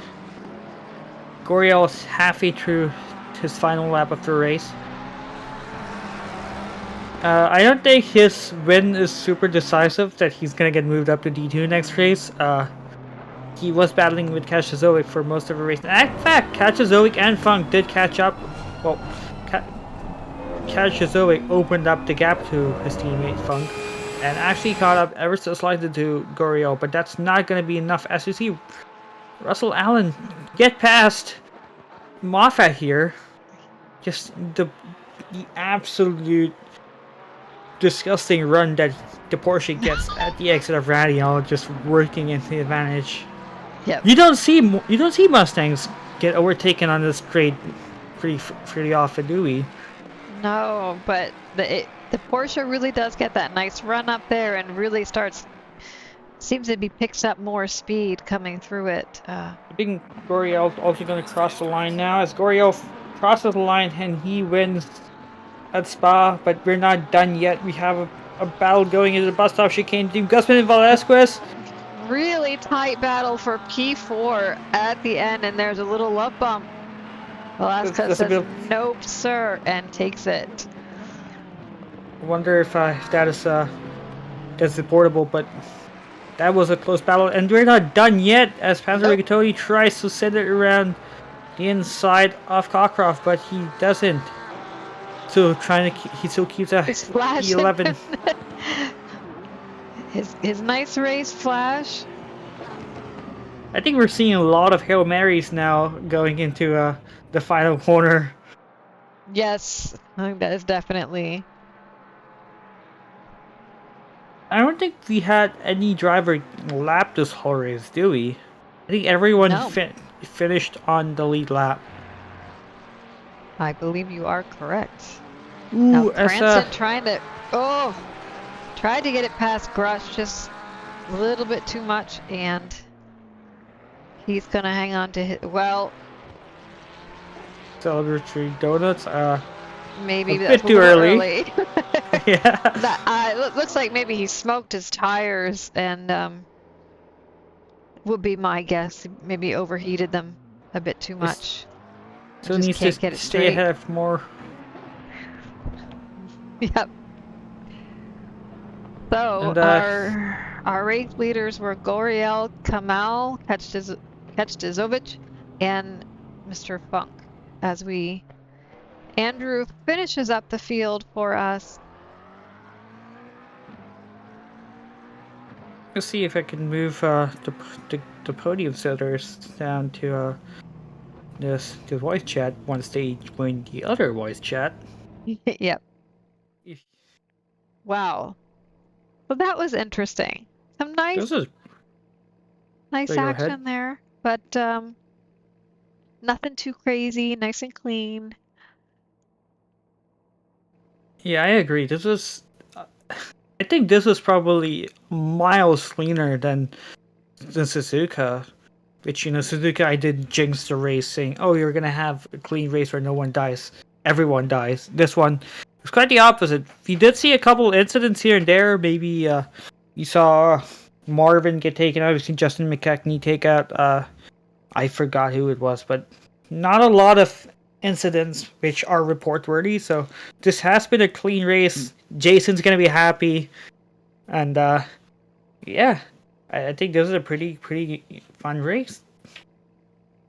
Goriel is halfway through his final lap of the race. I don't think his win is super decisive that he's gonna get moved up to D2 next race. He was battling with Kachazovic for most of the race. In fact, Kachazovic and Funk did catch up. Well, Kachazovic opened up the gap to his teammate Funk, and actually caught up ever so slightly to Goriel, but that's not going to be enough. As you see, Russell Allen get past Moffat here. just the absolute disgusting run that the Porsche gets at the exit of Radial, just working into the advantage. Yep. You don't see Mustangs get overtaken on this straight pretty often, do we? No, but the Porsche really does get that nice run up there and really seems to be picks up more speed coming through it. I think Goriel's also going to cross the line now. As Goriel crosses the line and he wins at Spa, but we're not done yet. We have a battle going into the bus stop chicane between Gusman and Velasquez. Really tight battle for P4 at the end, and there's a little love bump. Velasquez says, nope, sir, and takes it. I wonder if that is that's deportable, but that was a close battle, and we're not done yet as Panzer Rigatoni tries to send it around the inside of Cockcroft, but he doesn't. So he still keeps a P11. his nice race flash. I think we're seeing a lot of Hail Marys now going into the final corner. Yes, I think that is definitely. I don't think we had any driver lap this whole race, do we? I think everyone finished on the lead lap. I believe you are correct. Ooh, now, Branson tried to get it past Grush just a little bit too much, and he's gonna hang on to his, celebratory donuts. Maybe a that's bit too early. Yeah. That looks like maybe he smoked his tires, and would be my guess. Maybe overheated them a bit too much. So needs to stay ahead of more. Yep. So our race leaders were Goriel, Kamal, Kechtizovic, and Mr. Funk. As Andrew finishes up the field for us. Let's see if I can move the podium sitters down to the voice chat once they join the other voice chat. Yep. Wow. Well, that was interesting. Some nice action there, but nothing too crazy. Nice and clean. Yeah, I agree. This was. I think this was probably miles cleaner than Suzuka. Which, Suzuka, I did jinx the race saying, oh, you're going to have a clean race where no one dies. Everyone dies. This one was quite the opposite. You did see a couple incidents here and there. Maybe you saw Marvin get taken out. You've seen Justin McKechnie take out, I forgot who it was, but not a lot of incidents which are report-worthy. So this has been a clean race. Jason's going to be happy. And, yeah. I think this is a pretty fun race.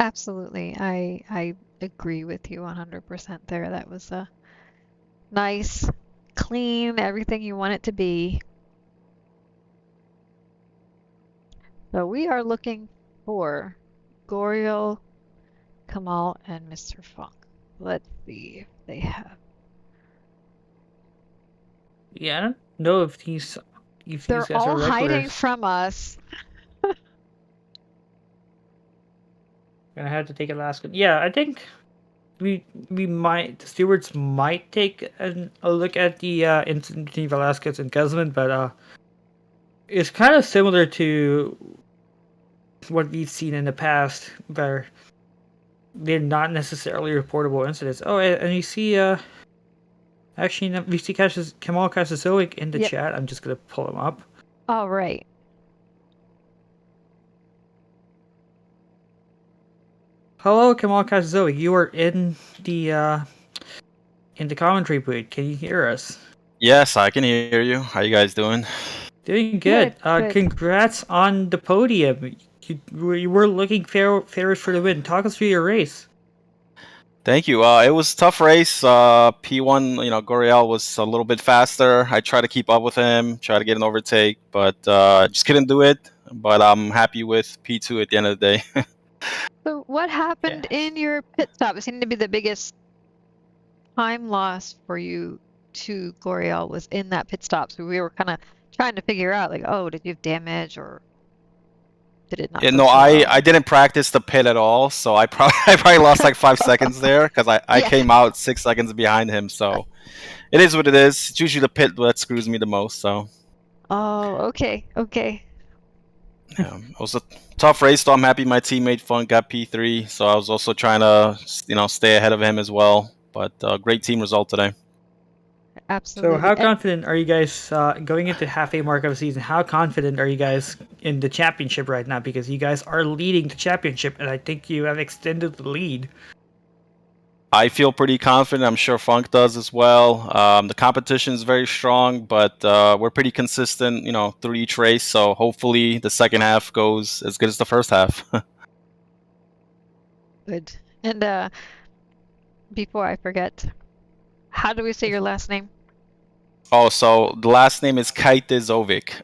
Absolutely. I agree with you 100% there. That was a nice, clean, everything you want it to be. So we are looking for Goriel, Kamal, and Mr. Funk. Let's see if they have. Yeah, I don't know if They're all hiding from us. Gonna have to take a last one. Yeah, I think we might, the stewards might take a look at the incident between Velasquez and Guzman, but it's kind of similar to what we've seen in the past, where they're not necessarily reportable incidents. Oh, and you see, actually, we see Kamal Kasazoic in the chat. I'm just gonna pull him up. All right. Hello, Kamal Kasazoic. You are in the commentary booth. Can you hear us? Yes, I can hear you. How you guys doing? Doing good. Congrats on the podium. You were looking favorite for the win. Talk us through your race. Thank you. It was a tough race. P1, Goriel was a little bit faster. I tried to keep up with him, try to get an overtake, but just couldn't do it. But I'm happy with P2 at the end of the day. So what happened in your pit stop? It seemed to be the biggest time loss for you to Goriel was in that pit stop. So we were kind of trying to figure out, like, oh, did you have damage or did it not Yeah, go no, so I well? didn't practice the pit at all, so I probably lost like 5 seconds there because I Yeah. came out 6 seconds behind him. So it is what it is. It's usually the pit that screws me the most. So Oh, okay, okay. yeah, it was a tough race. Though I'm happy my teammate Funk got P3, so I was also trying to stay ahead of him as well. But great team result today. Absolutely. So how confident are you guys going into halfway mark of the season? How confident are you guys in the championship right now? Because you guys are leading the championship, and I think you have extended the lead. I feel pretty confident. I'm sure Funk does as well. The competition is very strong, but we're pretty consistent, through each race. So hopefully the second half goes as good as the first half. Good. And before I forget, how do we say your last name? Oh, so the last name is Kajtezovic.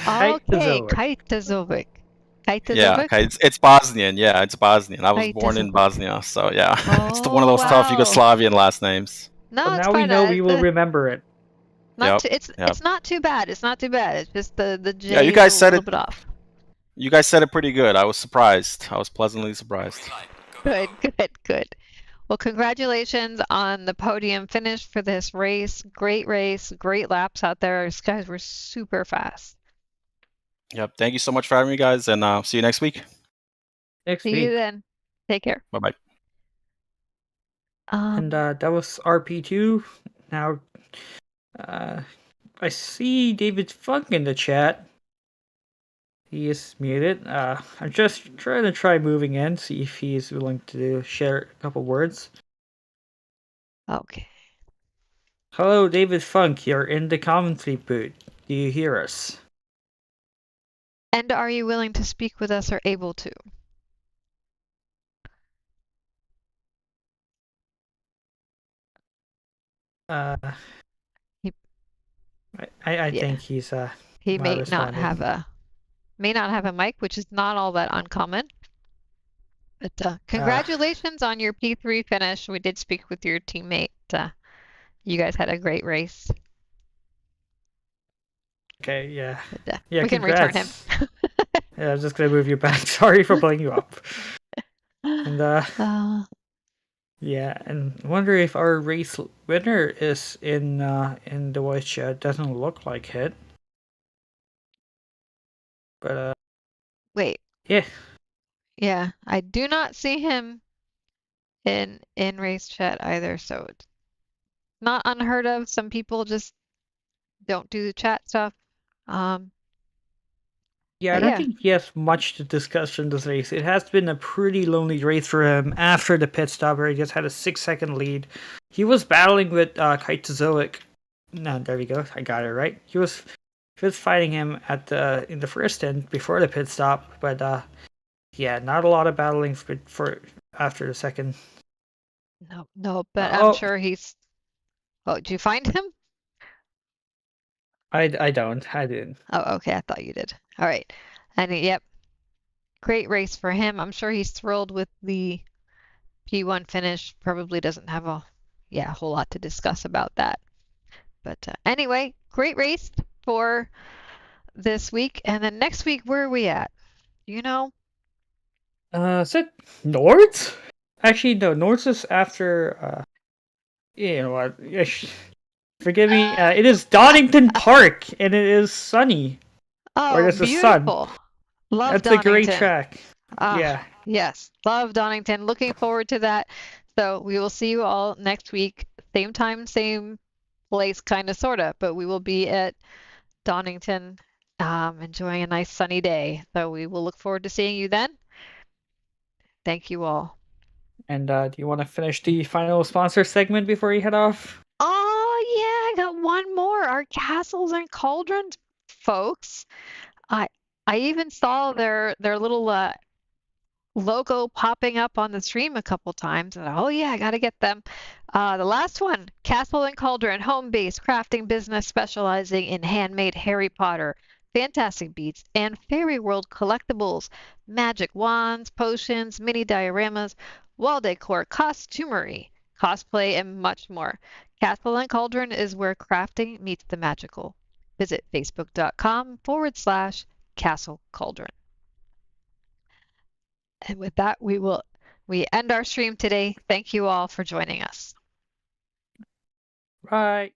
Okay, Kajtezovic. Yeah, it's Bosnian. Yeah, it's Bosnian. I was born in Bosnia, so yeah, it's one of those tough Yugoslavian last names. No, Well, it's now we fine. know we will remember it. It's not too bad. It's not too bad. It's just the J Yeah, you guys is a said little it. bit off. You guys said it pretty good. I was surprised. I was pleasantly surprised. Good, good, good. Well, congratulations on the podium finish for this race. Great race, great laps out there. These guys were super fast. Yep. Thank you so much for having me, guys, and see you next week. See you then. Take care. Bye bye. And that was RP2. Now, I see David Funk in the chat. He is muted. I'm just trying to moving in, see if he's willing to share a couple words. Okay. Hello, David Funk. You're in the commentary booth. Do you hear us? And are you willing to speak with us or able to? I think he's he not may responding. not have a mic, which is not all that uncommon. But congratulations on your P3 finish. We did speak with your teammate. You guys had a great race. Okay, yeah. But, yeah, we can return him. Yeah, I'm just gonna move you back. Sorry for playing you up. And yeah, and wonder if our race winner is in the voice chat. Doesn't look like it. But wait. Yeah. Yeah, I do not see him in race chat either, so it's not unheard of. Some people just don't do the chat stuff. Yeah, I don't think he has much to discuss in this race. It has been a pretty lonely race for him after the pit stop where he just had a 6-second lead. He was battling with Kajtezovic. No, there we go. I got it right. He was fighting him in the first stint before the pit stop, but yeah, not a lot of battling for after the second. No, but I'm sure he's. Oh, did you find him? I didn't. Oh, okay. I thought you did. All right. And yep, great race for him. I'm sure he's thrilled with the P1 finish. Probably doesn't have a whole lot to discuss about that. But anyway, great race for this week. And then next week, where are we at? You know? Is it North? Actually, no. North is after. You know what? Forgive me. It is Donington Park, and it is sunny. Oh, there's beautiful. The sun. Love That's Donington. a great track. Yeah. Yes, love Donington. Looking forward to that. So we will see you all next week. Same time, same place, kind of, sort of. But we will be at Donington, enjoying a nice sunny day. So we will look forward to seeing you then. Thank you all. And do you want to finish the final sponsor segment before you head off? Oh, yeah, I got one more. Our Castles and Cauldrons folks. I even saw their little logo popping up on the stream a couple times. And oh yeah, I gotta get them. The last one, Castle and Cauldron, home-based crafting business specializing in handmade Harry Potter, fantastic beats, and fairy world collectibles, magic wands, potions, mini dioramas, wall decor, costumery, cosplay, and much more. Castle and Cauldron is where crafting meets the magical. Visit facebook.com/Castle Cauldron. And with that, we end our stream today. Thank you all for joining us. Right.